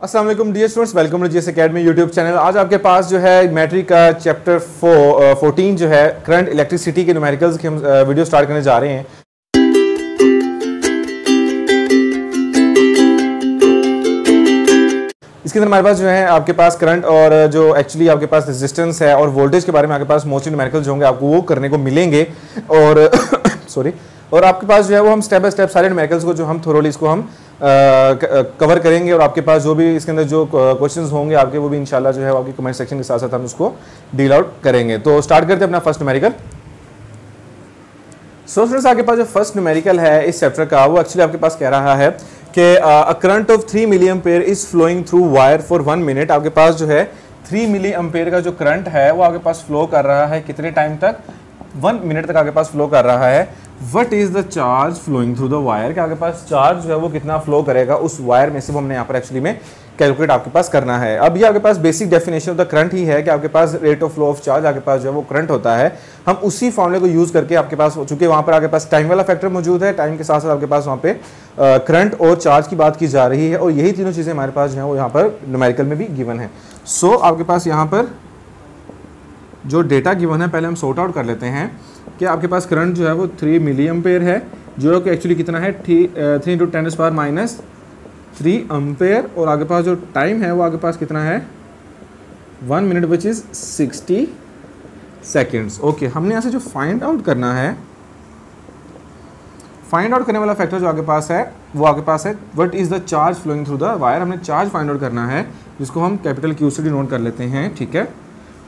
अस्सलाम वालेकुम dear students, welcome to GS academy YouTube channel. आज आपके पास जो है मैट्रिक का चैप्टर 14 जो है करंट इलेक्ट्रिसिटी के न्यूमेरिकल्स की हम वीडियो स्टार्ट करने जा रहे हैं। इसके अंदर हमारे पास जो है आपके पास करंट और जो एक्चुअली आपके पास रेजिस्टेंस है और वोल्टेज के बारे में आपके पास मोस्टली न्यूमेरिकल्स जो होंगे आपको वो करने को मिलेंगे और सॉरी और आपके पास जो है वो हम स्टेप बाय स्टेप सारे न्यूमेरिकल्स को जो हम थोरोली इसको हम कवर करेंगे और आपके पास जो भी इसके अंदर जो क्वेश्चंस होंगे आपके वो भी इंशाल्लाह जो है आपके कमेंट सेक्शन के साथ साथ हम उसको डील आउट करेंगे। तो स्टार्ट करते हैं अपना फर्स्ट न्यूमेरिकल। सो स्टूडेंट्स, आपके पास जो फर्स्ट न्यूमेरिकल है इस चैप्टर का वो एक्चुअली आपके पास कह रहा है कि a current of 3 milli ampere is flowing through wire for 1 minute. आपके पास जो है 3 मिली एम्पेयर का जो करंट है वो आपके पास फ्लो कर रहा है कितने टाइम तक? 1 मिनट तक आपके पास फ्लो कर रहा है। What is the charge flowing through the wire, कि आपके पास चार्ज जो है वो कितना फ्लो करेगा उस वायर में से, वो हमने यहाँ पर एक्चुअली में कैलकुलेट आपके पास करना है। अब ये आपके पास basic definition of the current ही है कि आपके पास rate of flow of charge आपके पास जो है वो करंट होता है। हम उसी फॉर्मूले को यूज करके आपके पास, चूंकि वहाँ पर आपके पास टाइम वाला फैक्टर मौजूद है, टाइम के साथ साथ आपके पास वहाँ पे करंट और चार्ज की बात की जा रही है और यही तीनों चीज़ें हमारे पास जो है वो यहाँ पर न्यूमेरिकल में भी गिवन है। सो आपके पास यहाँ पर जो डेटा गिवन है पहले हम सॉर्ट आउट कर लेते हैं कि आपके पास करंट जो है वो 3 मिली एम्पेयर है, जो कि एक्चुअली कितना है 3 × 10⁻³ एम्पेयर, और आगे पास जो टाइम है वो आगे पास कितना है 1 minute which is 60 seconds. Okay, हमने यहाँ से जो फाइंड आउट करना है, फाइंड आउट करने वाला फैक्टर जो आगे पास है वो आगे पास है what is the charge flowing through the wire. हमने चार्ज फाइंड आउट करना है जिसको हम कैपिटल क्यू से डिनोट कर लेते हैं, ठीक है।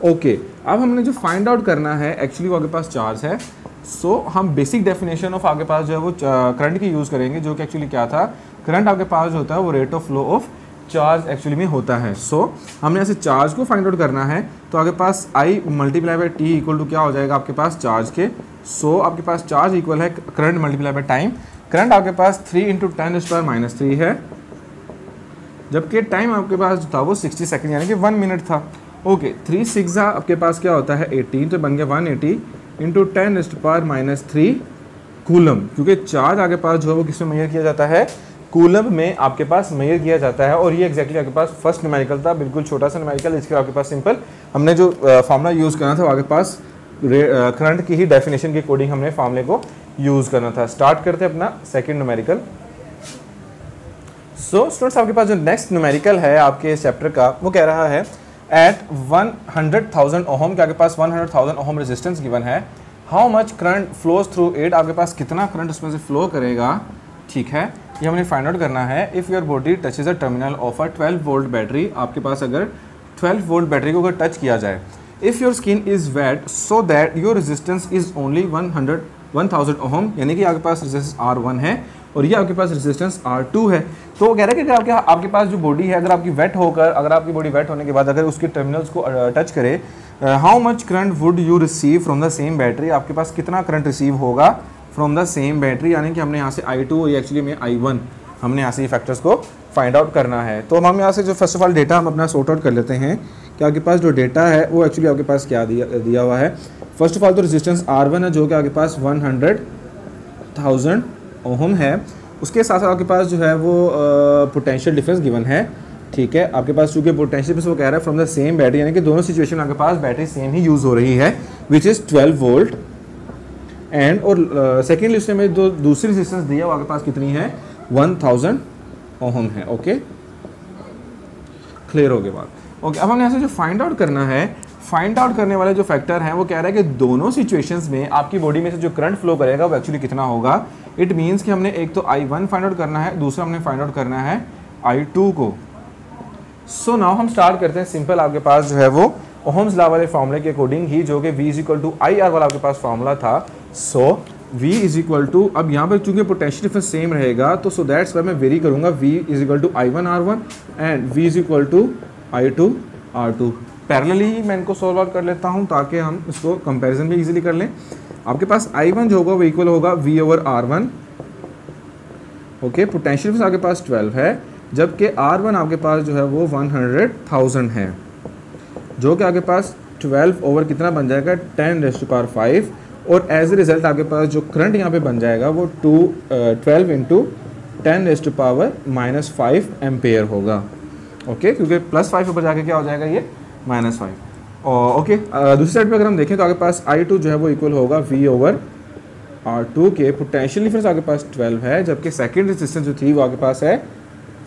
ओके, अब हमने जो फाइंड आउट करना है एक्चुअली वो आगे पास चार्ज है। सो हम बेसिक डेफिनेशन ऑफ आगे पास जो है वो करंट की यूज़ करेंगे, जो कि एक्चुअली क्या था, करंट आपके पास जो होता है वो rate of flow of charge actually में होता है। सो हमने ऐसे चार्ज को फाइंड आउट करना है तो आगे पास I × T इक्वल टू क्या हो जाएगा आपके पास चार्ज के। सो आपके पास चार्ज इक्वल है current multiply by time. Current आपके पास 3 × 10⁻³ है, जबकि टाइम आपके पास जो था वो 60 सेकेंड यानी कि 1 मिनट था। ओके, 3 × 6 आपके पास क्या होता है 18, तो बन गया 180 × 10⁻³ कूलम, क्योंकि चार्ज आगे पास जो है वो किस में मेजर किया जाता है, कूलम में आपके पास मेजर किया जाता है। और ये एक्जैक्टली आपके पास फर्स्ट न्यूमेरिकल था, बिल्कुल छोटा सा न्यूमेरिकल। इसके आपके पास सिंपल हमने जो फार्मूला यूज़ करना था वो आगे पास करंट की ही डेफिनेशन के अकॉर्डिंग हमने फार्मूले को यूज़ करना था। स्टार्ट करते हैं अपना सेकेंड न्यूमेरिकल। सो स्टूडेंट्स, आपके पास जो नेक्स्ट न्यूमेरिकल है आपके इस चैप्टर का वो कह रहा है एट 100,000 ओहम के आगे पास 100,000 ओहम रेजिस्टेंस गिवन है। How much current flows through it, आपके पास कितना करंट उसमें से फ्लो करेगा, ठीक है, ये हमने फाइंड आउट करना है। If your body touches a terminal of a 12 volt battery, आपके पास अगर 12 वोल्ट बैटरी को अगर टच किया जाए, if your skin is wet so that your resistance is only 1,000 ohm, यानी कि आपके पास रेजिस्टेंस R1 है और ये आपके पास रेजिस्टेंस R2 है। तो वो कह रहा है कि अगर आपके पास जो बॉडी है, अगर आपकी वेट होकर, अगर आपकी बॉडी वेट होने के बाद अगर उसके टर्मिनल्स को टच करे, how much current would you receive from the same battery, आपके पास कितना करंट रिसीव होगा फ्रॉम द सेम बैटरी, यानी कि हमने यहाँ से I2 और एक्चुअली में I1 हमने यहाँ से ये फैक्टर्स को फाइंड आउट करना है। तो हम यहाँ से जो फर्स्ट ऑफ ऑल डेटा हम अपना सॉर्ट आउट कर लेते हैं कि आपके पास जो डेटा है वो एक्चुअली आपके पास क्या दिया हुआ है। फर्स्ट ऑफ ऑल तो रेजिस्टेंस R1 है जो कि आपके पास 100,000 ओहम है। उसके साथ साथ आपके पास जो है वो पोटेंशियल डिफरेंस गिवन है, ठीक है। आपके पास चूँकि पोटेंशियल डिफरेंस वो कह रहा है फ्रॉम द सेम बैटरी, यानी कि दोनों सिचुएशन में आपके पास बैटरी सेम ही यूज़ हो रही है विच इज़ 12 वोल्ट एंड, और सेकेंडली उसने में जो दूसरी रेजिस्टेंस दी है वो आपके पास कितनी है 1000 ओहम है। ओके, क्लियर हो गई बात। ओके, अब हमने यहाँ से जो फाइंड आउट करना है, फाइंड आउट करने वाले जो फैक्टर हैं वो कह रहा है कि दोनों सिचुएशंस में आपकी बॉडी में से जो करंट फ्लो करेगा वो एक्चुअली कितना होगा। इट मीन्स कि हमने एक तो I1 फाइंड आउट करना है, दूसरा हमने फाइंड आउट करना है I2 को। सो नाउ हम स्टार्ट करते हैं सिंपल, आपके पास जो है वो ओहम्स लॉ वाले फॉर्मूले के अकॉर्डिंग ही, जो कि V = IR वाला आपके पास फॉर्मूला था। सो V = अब यहाँ पर चूंकि पोटेंशियल डिफरेंस सेम रहेगा तो सो दैट्स वाई मैं वेरी करूँगा V = I1 R1 and V = I2 R2। Parallelly मैं इनको सॉल्व आउट कर लेता हूँ ताकि हम इसको कंपैरिजन भी इजीली कर लें। आपके पास I1 जो होगा वो इक्वल होगा V/R1। ओके, पोटेंशियल डिफरेंस आपके पास 12 है, जबकि R1 आपके पास जो है वो 100,000 है, जो कि आपके पास 12 ओवर कितना बन जाएगा 10⁵, और एज ए रिजल्ट आपके पास जो करंट यहाँ पे बन जाएगा वो 12 × 10⁻⁵ एम्पेयर होगा। ओके, क्योंकि +5 ऊपर जाके क्या हो जाएगा ये -5। और ओके, दूसरी साइड पे अगर हम देखें तो आगे पास I2 जो है वो इक्वल होगा V/R2 के। पोटेंशियल डिफरेंस आगे पास 12 है, जबकि सेकेंड रेजिस्टेंस जो थी वो आगे पास है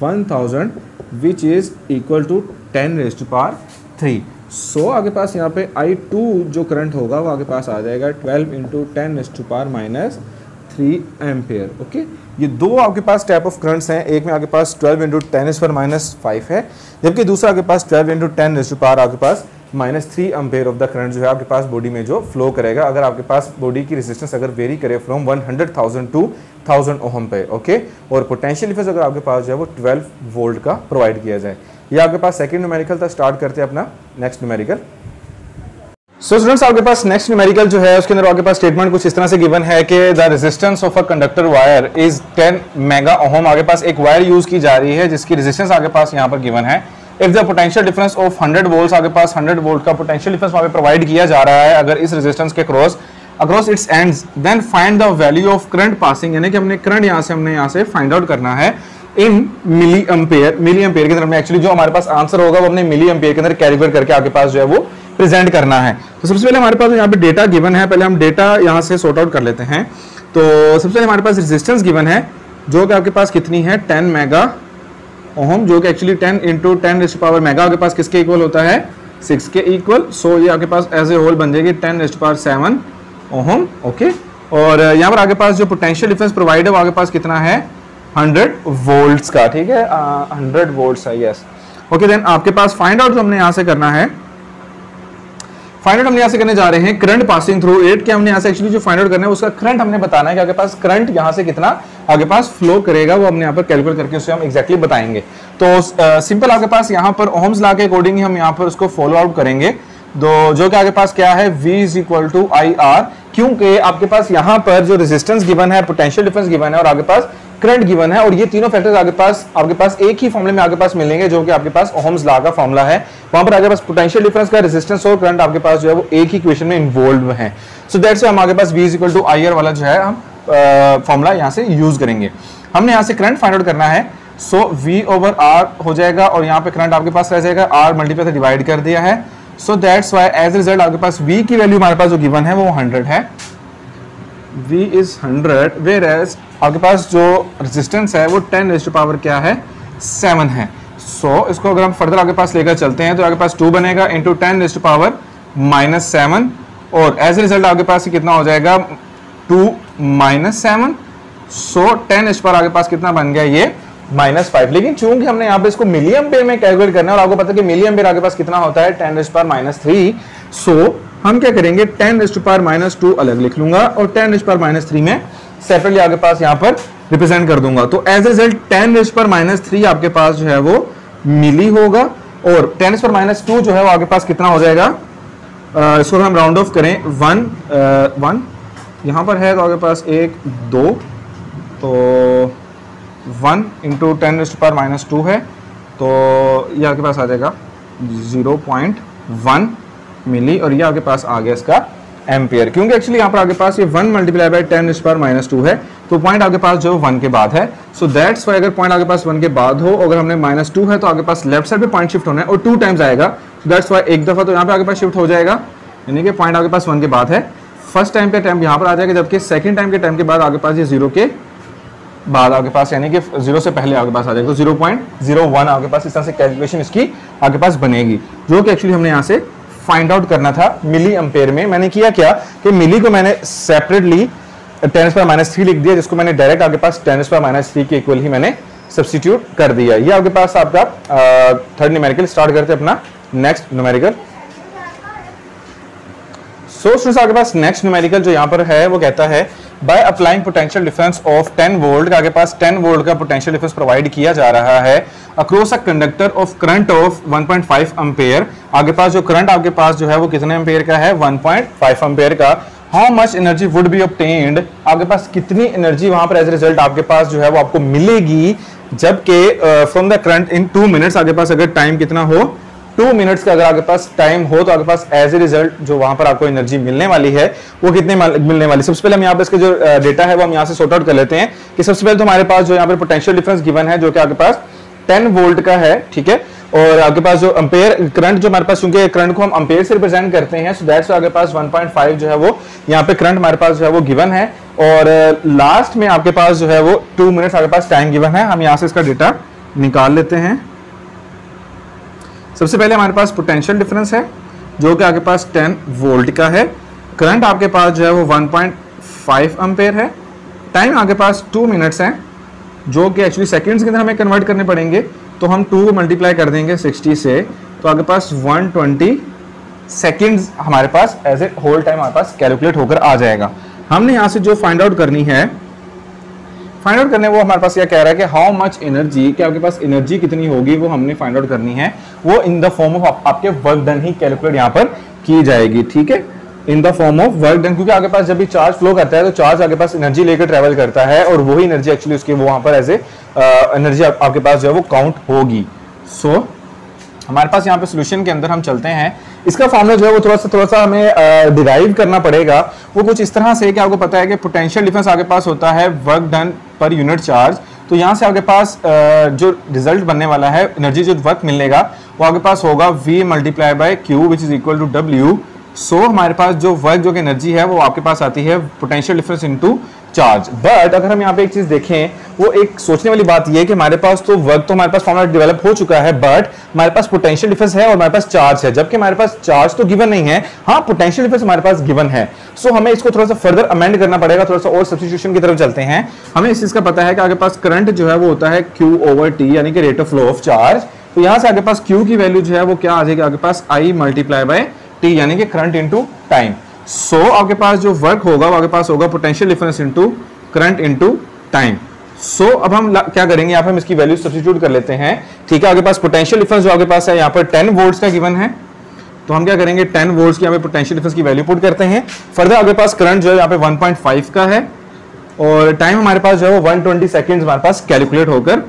1000 विच इज़ इक्वल टू 10⁻3। सो आगे पास यहाँ पे I2 जो करंट होगा वो आगे पास आ जाएगा 12 × 10⁻³ एम्पेयर। ओके, ये दो आपके पास टाइप ऑफ करंट्स हैं, एक में आपके पास 12 × 10⁻5 है, जबकि दूसरा आपके पास 12 × 10⁻³ आपके पास -3 एम्पेयर ऑफ द करंट जो है आपके पास बॉडी में जो फ्लो करेगा, अगर आपके पास बॉडी की रेजिस्टेंस अगर वेरी करे फ्रॉम 100,000 टू 1000 ओहम पे। ओके, और पोटेंशियल डिफरेंस अगर आपके पास जो है वो 12 वोल्ट का प्रोवाइड किया जाए। ये आपके पास सेकंड न्यूमेरिकल था। स्टार्ट करते हैं अपना नेक्स्ट न्यूमेरिकल। सो स्टूडेंट्स, आपके पास नेक्स्ट न्यूमेरिकल जो है उसके अंदर आपके पास स्टेटमेंट कुछ इस तरह से गिवन है कि the resistance of a conductor wire is 10 mega ohm. आगे पास एक वायर यूज की जा रही है जिसकी रेजिस्टेंस आगे पास यहाँ पर गिवन है। If the potential difference of 100 volt, आगे पास 100 वोल्ट का पोटेंशियल डिफरेंस वहां पे प्रोवाइड किया जा रहा है अगर इस रेजिस्टेंस के across its ends, then find the value of current passing, यानी कि हमने करंट हमने यहाँ से फाइंड आउट करना है इन मिली एम्पेयर। मिली एम्पेयर के अंदर हमने एक्चुअली जो हमारे पास आंसर होगा वो हमने मिली एम्पेयर के अंदर कैलकुलेट करके आगे पास जो है वो प्रेजेंट करना है। तो सबसे पहले हमारे पास यहाँ पे डेटा गिवन है, पहले हम डेटा यहाँ से सॉर्ट आउट कर लेते हैं। तो सबसे पहले हमारे पास रेजिस्टेंस गिवन है जो कि आपके पास कितनी है 10 मेगा ओहम, जो कि एक्चुअली 10 × 10⁻⁷ मेगा आपके पास किसके इक्वल होता है 6 के इक्वल। सो ये आपके पास एज ए होल बन जाएगी 10⁻⁷ ओहम। ओके, और यहाँ पर आगे पास जो पोटेंशियल डिफरेंस प्रोवाइड है वो आगे पास कितना है 100 वोल्ट्स का। ठीक है, 100 वोल्ट्स है, यस। ओके, देन आपके पास फाइंड आउट जो हमने यहाँ से करना है, फाइंड आउट हमने यहाँ से करने जा रहे हैं करंट पासिंग थ्रू इट। क्या हमने यहाँ से एक्चुअली जो फाइंड आउट करना है उसका करंट हमने बताना है कि आगे पास करंट यहाँ से कितना आगे पास फ्लो करेगा, वो हमने यहाँ पर कैलकुलेट करके उससे हम एग्जैक्टली बताएंगे। तो सिंपल आपके पास यहाँ पर ओम्स लॉ के अकॉर्डिंग ही हम यहाँ पर उसको फॉलो आउट करेंगे। तो जो कि आगे पास क्या है V = IR, क्योंकि आपके पास यहाँ पर जो रेजिस्टेंस गिवन है, पोटेंशियल डिफरेंस गिवन है और आगे पास करंट गिवन है, और ये तीनों फैक्टर्स आपके पास एक ही फॉर्मूले में आगे पास मिलेंगे जो कि आपके पास ओम्स लॉ का फॉर्मूला है। वहां पर आगे पास पोटेंशियल डिफरेंस का रेजिस्टेंस और करंट आपके पास जो है वो एक ही इक्वेशन में इन्वॉल्व है। सो दैट्स हम आगे पास V = IR वाला जो है हम फॉर्मूला यहाँ से यूज करेंगे। हमने यहाँ से करंट फाइंड आउट करना है। सो V/R हो जाएगा और यहाँ पे करंट आपके पास रह जाएगा, R मल्टीप्लाई से डिवाइड कर दिया है। So that's why as result आपके पास V की वैल्यू हमारे पास जो गिवन है वो 100 है। V is 100, whereas आपके पास जो रेजिस्टेंस है वो 10⁻⁷ क्या है 7 है। सो इसको अगर हम फर्दर आगे पास लेकर चलते हैं तो आगे पास 2 बनेगा इंटू 10⁻⁻7, और एज ए रिजल्ट आपके पास कितना हो जाएगा 2 - 7। सो 10 आगे पास कितना बन गया ये -5। लेकिन चूंकि हमने यहाँ पे इसको मिली एम्पेयर में कैलकुलेट करना है और आपको पता है कि मिली एम्पेयर आगे पास कितना होता है 10⁻⁻3। सो हम क्या करेंगे 10⁻⁻2 अलग लिख लूंगा और 10⁻⁻3 में सेपरेटली आगे पास यहाँ पर रिप्रेजेंट कर दूंगा। तो एज ए रिजल्ट 10⁻3 आपके पास जो है वो मिली होगा, और 10⁻2 जो है वो आगे पास कितना हो जाएगा, इसको हम राउंड ऑफ करें 1 यहाँ पर है तो आगे पास 1 2, तो 1 × 10⁻2 है, तो ये आपके पास आ जाएगा 0.1 मिली, और ये आपके पास आ गया इसका एम्पियर, क्योंकि एक्चुअली यहाँ पर आगे पास ये 1 × 10⁻2 है, तो पॉइंट आगे पास जो 1 के बाद है। सो दैट्स वाई अगर पॉइंट आगे पास 1 के बाद हो, अगर हमने -2 है तो आगे पास लेफ्ट साइड पे पॉइंट शिफ्ट होना है और 2 टाइम्स आएगा। सो दैट्स वाई एक दफा तो यहाँ पे आगे पास शिफ्ट हो जाएगा, यानी कि पॉइंट आगे पास 1 के बाद है। फर्स्ट टाइम पे टाइम यहाँ पर आ जाएगा, जबकि सेकंड टाइम के टाइम के बाद आगे पास ये 0 के बाद आगे पास, यानी कि 0 से पहले आगे पास आ जाएगा, तो 0.01 आगे पास इस तरह से कैलकुलेशन इसकी आगे पास बनेगी, जो कि एक्चुअली हमने यहाँ से फाइंड आउट करना था मिली एम्पेयर में। मैंने किया क्या कि मिली को मैंने सेपरेटली 10⁻³ लिख दिया, जिसको मैंने डायरेक्ट आगे पास 10⁻³ के इक्वल ही मैंने सब्स्टिट्यूट कर दिया। ये आपके पास आपका थर्ड न्यूमेरिकल। स्टार्ट करते हैं अपना नेक्स्ट न्यूमेरिकल। सो स्टूडेंट्स, आपके पास नेक्स्ट न्यूमेरिकल जो यहाँ पर है वो कहता है by applying potential difference of 10 volt, आगे पास 10 वोल्ट का पोटेंशियल डिफरेंस प्रोवाइड किया जा रहा है across a conductor of current of 1.5 ampere. आगे पास जो करंट आपके पास जो है वो कितने एम्पेयर का है 1.5 एम्पेयर का। How much energy would be obtained, आपके पास कितनी एनर्जी वहां पर एज रिजल्ट आपके पास जो है वो आपको मिलेगी, जबकि from the current in 2 minutes आगे पास अगर टाइम कितना हो 2 मिनट्स का अगर आपके पास टाइम हो तो आपके पास एज ए रिजल्ट जो वहां पर आपको एनर्जी मिलने वाली है वो कितने मिलने वाली। सबसे पहले हम यहाँ पे इसके जो डेटा है वो हम यहाँ से सॉर्ट आउट कर लेते हैं कि सबसे पहले तो हमारे पास जो यहाँ पर पोटेंशियल डिफरेंस गिवन है जो कि आपके पास 10 वोल्ट का है, ठीक है। और आपके पास जो एम्पेयर करंट जो हमारे पास, क्योंकि करंट को हम एम्पेयर से रिप्रेजेंट करते हैं, सो दैट्स आपके पास 1.5 जो है वो यहाँ पे करंट हमारे पास जो है वो गिवन है। और लास्ट में आपके पास जो है वो 2 मिनट्स आपके पास टाइम गिवन है। हम यहाँ से इसका डेटा निकाल लेते हैं। सबसे पहले हमारे पास पोटेंशियल डिफरेंस है जो कि आपके पास 10 वोल्ट का है। करंट आपके पास जो है वो 1.5 एम्पेयर है। टाइम आपके पास 2 मिनट्स है, जो कि एक्चुअली सेकंड्स के अंदर हमें कन्वर्ट करने पड़ेंगे। तो हम 2 को मल्टीप्लाई कर देंगे 60 से, तो आपके पास 120 सेकंड्स हमारे पास एज ए होल टाइम हमारे पास कैलकुलेट होकर आ जाएगा। हमने यहाँ से जो फाइंड आउट करनी है, फाइंड आउट करने वो हमारे पास क्या कह रहा है कि हाउ मच एनर्जी, कि आपके पास एनर्जी कितनी होगी वो हमने फाइंड आउट करनी है। वो इन द फॉर्म ऑफ आपके वर्क डन ही कैलकुलेट यहाँ पर की जाएगी, ठीक है, इन the form of work done. क्योंकि आपके पास जब भी चार्ज फ्लो करता है तो चार्ज आपके पास एनर्जी लेकर ट्रेवल करता है और वही एनर्जी एक्चुअली उसकी वो वहां पर एज ए एनर्जी आपके पास जो है वो काउंट होगी। सो हमारे पास यहाँ पे सोल्यूशन के अंदर हम चलते हैं। इसका फॉर्मूला जो है वो थोड़ा सा हमें डिराइव करना पड़ेगा। वो कुछ इस तरह से कि आपको पता है कि पोटेंशियल डिफरेंस आपके पास होता है work done per unit charge. तो यहाँ से आपके पास जो रिजल्ट बनने वाला है, एनर्जी जो वर्क मिलेगा वो आपके पास होगा V multiply by Q which is equal to W। So हमारे पास जो वर्क जो कि एनर्जी है वो आपके पास आती है potential difference into charge. But अगर हम यहाँ पे एक चीज देखें, वो एक सोचने वाली बात ये है कि हमारे पास तो वर्क तो हमारे पास फॉर्मूला डेवलप हो चुका है, बट हमारे पास पोटेंशियल डिफरेंस है और हमारे पास चार्ज है, जबकि हमारे पास चार्ज तो गिवन नहीं है, हाँ पोटेंशियल डिफरेंस हमारे पास गिवन है। सो हमें इसको थोड़ा सा फर्दर अमेंड करना पड़ेगा, थोड़ा सा और सब्स्टिट्यूशन की तरफ चलते हैं। हमें इस चीज का पता है कि आपके पास करंट जो है वो होता है Q/T, यानी कि rate of flow of charge. तो यहाँ से आपके पास Q की वैल्यू जो है वो क्या आ जाएगी आपके पास I मल्टीप्लाई बाय T, यानी कि करंट इनटू टाइम। सो आपके पास जो वर्क होगा वो आपके पास होगा potential difference into current into time. So अब हम क्या करेंगे, यहाँ पे हम इसकी वैल्यू सब्स्टिट्यूट कर लेते हैं, ठीक है। आपके पास पोटेंशियल डिफरेंस जो आपके पास है यहाँ पर 10 वोल्ट्स का गिवन है, तो हम क्या करेंगे 10 वोल्ट्स की यहाँ पे पोटेंशियल डिफरेंस की वैल्यू पुट करते हैं। फर्दर आपके पास करंट जो है यहाँ पे 1.5 का है और टाइम हमारे पास जो है वो 120 सेकेंड हमारे पास कैलकुलेट होकर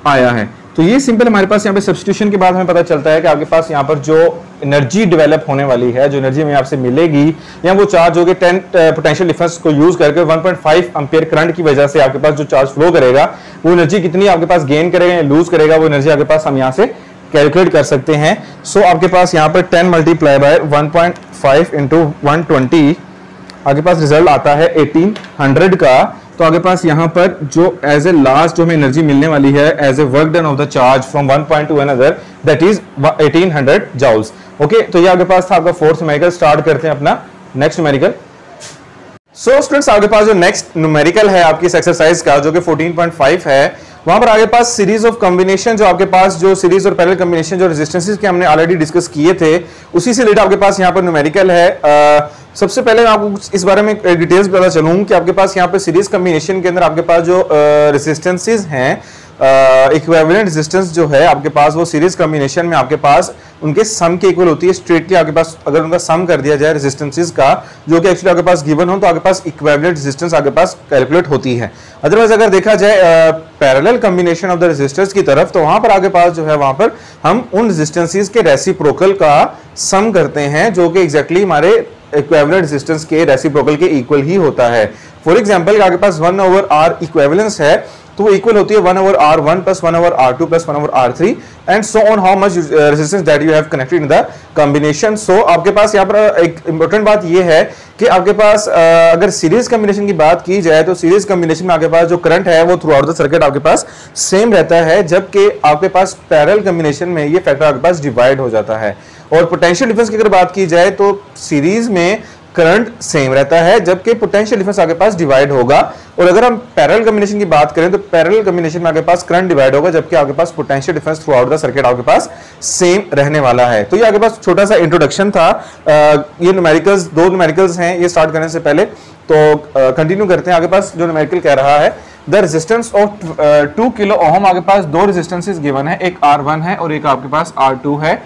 आया है। तो ये सिंपल हमारे पास यहाँ पे सब्स्टिट्यूशन के बाद हमें पता चलता है कि आपके पास यहाँ पर जो एनर्जी डेवलप होने वाली है, जो एनर्जी हमें आपसे मिलेगी, या वो चार्ज होगी 10 पोटेंशियल डिफरेंस को यूज करके 1.5 एम्पियर करंट की वजह से आपके पास जो चार्ज फ्लो करेगा वो एनर्जी कितनी आपके पास गेन करेगा या लूज करेगा, वो एनर्जी आपके पास हम यहाँ से कैलकुलेट कर सकते हैं। सो आपके पास यहाँ पर 10 मल्टीप्लाई बाय 1.5 इंटू 120 आपके पास रिजल्ट आता है 1800 का। तो आपके पास यहाँ पर जो एज ए लास्ट जो हमें एनर्जी मिलने वाली है as a work done of the charge from one point to another, that is 1800 joules. Okay, तो ये आपके पास था आपका फोर्थ न्यूमेरिकल। स्टार्ट करते हैं अपना नेक्स्ट न्यूमेरिकल। सो स्टूडेंट्स आपके पास जो नेक्स्ट न्यूमेरिकल है आपकी इस एक्सरसाइज का जो कि 14.5 है, वहां पर आगे पास सीरीज ऑफ कॉम्बिनेशन, जो आपके पास जो सीरीज और पैरेलल कॉम्बिनेशन जो रेजिस्टेंसेस के हमने ऑलरेडी डिस्कस किए थे, उसी से रिलेटेड आपके पास यहाँ पर न्यूमेरिकल है। सबसे पहले मैं आपको इस बारे में डिटेल्स पता चलूं कि आपके पास यहाँ पे सीरीज कॉम्बिनेशन के अंदर आपके पास जो रेजिस्टेंसेस हैं, इक्विवेलेंट रेजिस्टेंस जो है आपके पास, वो सीरीज कॉम्बिनेशन में आपके पास उनके सम के इक्वल होती है। स्ट्रेटली आपके पास अगर उनका सम कर दिया जाए रेजिस्टेंसेस का, जो कि एक्चुअली आपके पास गिवन हो, तो आपके पास इक्विवेलेंट रेजिस्टेंस आपके पास कैलकुलेट होती है। अदरवाइज अगर देखा जाए parallel combination of the resistors की तरफ, तो वहां पर आपके पास जो है वहां पर हम उन रेजिस्टेंसेस के रेसिप्रोकल का सम करते हैं, जो कि एग्जैक्टली हमारे इक्विवेलेंट रेजिस्टेंस के रेसिप्रोकल के इक्वल ही होता है। फॉर एग्जांपल आपके पास 1/r इक्विवेलेंस है, तो वो इक्वल होती है 1/r1 plus 1/r2 plus 1/r3 and so on how much resistance that you have connected in the combination. So आपके पास यहाँ पर एक इंपॉर्टेंट बात ये है कि आपके पास अगर सीरीज कॉम्बिनेशन की बात की जाए, तो सीरीज कॉम्बिनेशन में आपके पास जो करंट है वो थ्रू आउट द सर्किट आपके पास सेम रहता है, जबकि आपके पास पैरेलल कॉम्बिनेशन में ये फैक्टर आपके पास डिवाइड हो जाता है। और पोटेंशियल डिफरेंस की अगर बात की जाए तो सीरीज में करंट सेम रहता है, जबकि पोटेंशियल डिफरेंस आपके पास डिवाइड होगा। और अगर हम पैरेलल कॉम्बिनेशन की बात करें तो पैरेलल कॉम्बिनेशन में आपके पास करंट डिवाइड होगा, जबकि आपके पास potential difference throughout the circuit आपके पास सेम रहने वाला है। तो ये आपके पास छोटा सा इंट्रोडक्शन था। ये न्यूमेरिकल्स, दो न्यूमेरिकल्स हैं ये स्टार्ट करने से पहले, तो कंटिन्यू करते हैं। आपके पास जो न्यूमेरिकल कह रहा है द रेजिस्टेंस ऑफ 2 किलो ओम, आपके पास दो रेजिस्टेंसेस गिवन है, एक R1 है और एक आपके पास R2 है,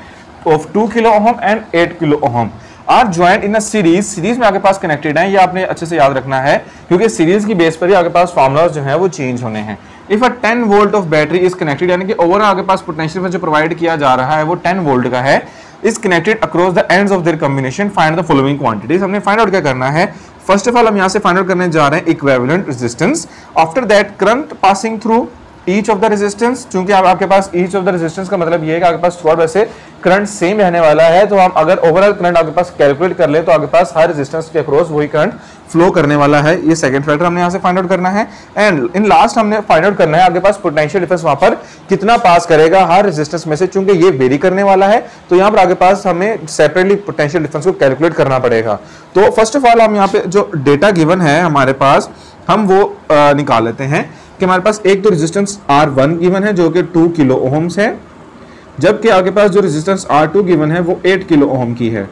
of 2 kilo ohm and 8 kilo ohm are joint in a series. Series में आपके पास कनेक्टेड है, ये आपने अच्छे से याद रखना है, क्योंकि सीरीज की बेस पर ही आपके पास फार्मूलाज जो है वो चेंज होने हैं। If a 10 volt of battery is connected, यानी कि ओवरऑल आपके पास पोटेंशियल में जो प्रोवाइड किया जा रहा है वो 10 वोल्ट का है, is connected across the ends of their combination, find the following quantities. हमने फाइंड आउट क्या करना है, फर्स्ट ऑफ ऑल हम यहाँ से फाइंड आउट करने जा रहे हैं equivalent resistance. After that current passing through each of the resistance, चूंकि आपके पास ईच ऑफ द रेजिस्टेंस का मतलब ये है कि आपके पास थ्रू आउट वैसे करंट सेम रहने वाला है, तो हम अगर ओवरऑल करंट आपके पास कैलकुलेट कर ले तो आपके पास हर रेजिस्टेंस के अक्रॉस वही करंट फ्लो करने वाला है। ये सेकंड फैक्टर हमने यहाँ से फाइंड आउट करना है। एंड इन लास्ट हमने फाइंड आउट करना है आपके पास पोटेंशियल डिफरेंस वहां पर कितना पास करेगा हर रेजिस्टेंस में से, चूंकि ये वेरी करने वाला है तो यहाँ पर आपके पास हमें सेपरेटली पोटेंशियल डिफरेंस को कैलकुलेट करना पड़ेगा। तो फर्स्ट ऑफ ऑल हम यहाँ पे जो डेटा गिवन है हमारे पास हम वो निकाल लेते हैं कि हमारे पास एक तो रेजिस्टेंस R1 गिवन है जो कि 2 किलो ओम्स है, जबकि आपके पास जो रेजिस्टेंस R2 गिवन है वो 8 किलो ओम की है,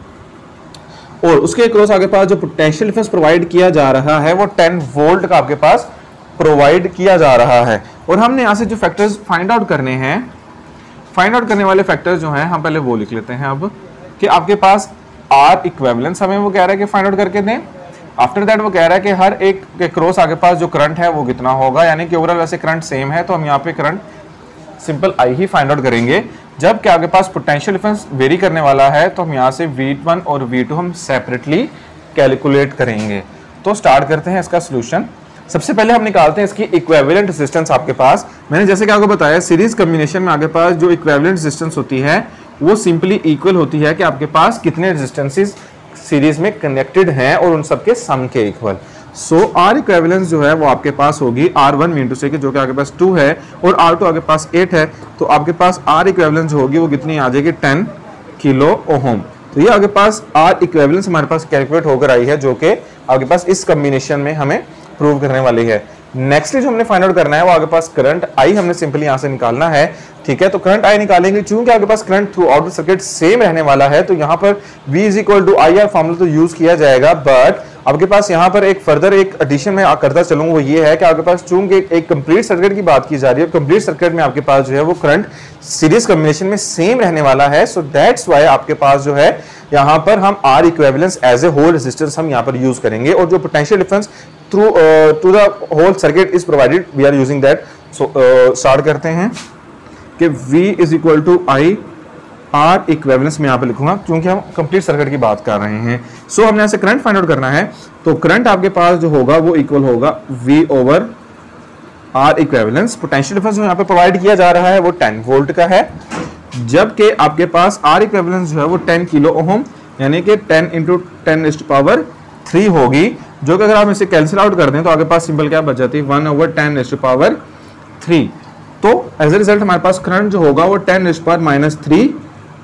और उसके अक्रॉस आपके पास जो पोटेंशियल डिफरेंस प्रोवाइड किया जा रहा है वो 10 वोल्ट का आपके पास प्रोवाइड किया जा रहा है। और हमने यहाँ से जो फैक्टर्स फाइंड आउट करने हैं, फाइंड आउट करने वाले फैक्टर्स जो हैं हम पहले वो लिख लेते हैं अब कि आपके पास R इक्विवेलेंस हमें वो कह रहा है कि फाइंड आउट करके दें। आफ्टर दैट वो कह रहा है कि हर एक के क्रॉस आपके पास जो करंट है वो कितना होगा, यानी कि ओवरऑल वैसे करंट सेम है तो हम यहाँ पे current simple I he find out करेंगे। जब कि आपके पास पोटेंशियल डिफरेंस वेरी करने वाला है तो हम यहाँ से V1 और V2 हम सेपरेटली कैलकुलेट करेंगे। तो स्टार्ट करते हैं इसका सोल्यूशन। सबसे पहले हम निकालते हैं इसकी इक्विवेलेंट रेजिस्टेंस। आपके पास मैंने जैसे कि आपको बताया सीरीज कॉम्बिनेशन में आपके पास जो इक्विवेलेंट रेजिस्टेंस होती है वो सिंपली इक्वल होती है कि आपके पास कितने रेजिस्टेंसेस सीरीज में कनेक्टेड हैं और उन सबके सम के इक्वल। सो R इक्विवेलेंस जो है वो आपके पास होगी R1 मीन टू से जो कि आपके पास 2 है और R2 आपके पास 8 है, तो आपके पास R इक्विवेलेंस जो होगी वो कितनी आ जाएगी 10 किलो ओम। तो ये आपके पास R इक्विवेलेंस हमारे पास कैलकुलेट होकर आई है जो कि आपके पास इस कॉम्बिनेशन में हमें प्रूव करने वाली है। नेक्स्टली जो हमने फाइंड आउट करना है वो आपके पास करंट I हमने सिंपली यहाँ से निकालना है, ठीक है। तो करंट I निकालेंगे, चूंकि आपके पास current throughout the circuit same रहने वाला है तो यहाँ पर V is equal to IR formula तो यूज किया जाएगा, बट आपके पास यहाँ पर एक फर्दर एक एडिशन में करता चलूँ वो ये है कि आपके पास चूंकि एक कंप्लीट सर्किट की बात की जा रही है, कंप्लीट सर्किट में आपके पास जो है वो करंट सीरीज कॉम्बिनेशन में सेम रहने वाला है। सो दैट्स व्हाई आपके पास जो है यहाँ पर हम R equivalence as a whole resistance हम यहाँ पर यूज करेंगे, और जो potential difference through to the whole circuit is provided we are using that. So start करते हैं कि V is equal to I R equivalence में यहाँ पे लिखूंगा क्योंकि हम कंप्लीट सर्किट की बात कर रहे हैं। सो हमने ऐसे करंट फाइंड आउट करना है, तो करंट आपके पास जो होगा वो इक्वल होगा V over R equivalence. Potential difference जो यहाँ पे प्रोवाइड किया जा रहा है वो 10 वोल्ट का है, जबकि आपके पास R इक्विवेलेंस जो है वो 10 किलो ओम यानी कि 10 इंटू 10⁻³ होगी, जो कि अगर आप इसे कैंसिल आउट कर दें तो आपके पास सिंपल क्या बच जाती है 1/10⁻³ तो एज ए रिजल्ट हमारे पास करंट जो होगा वो 10⁻³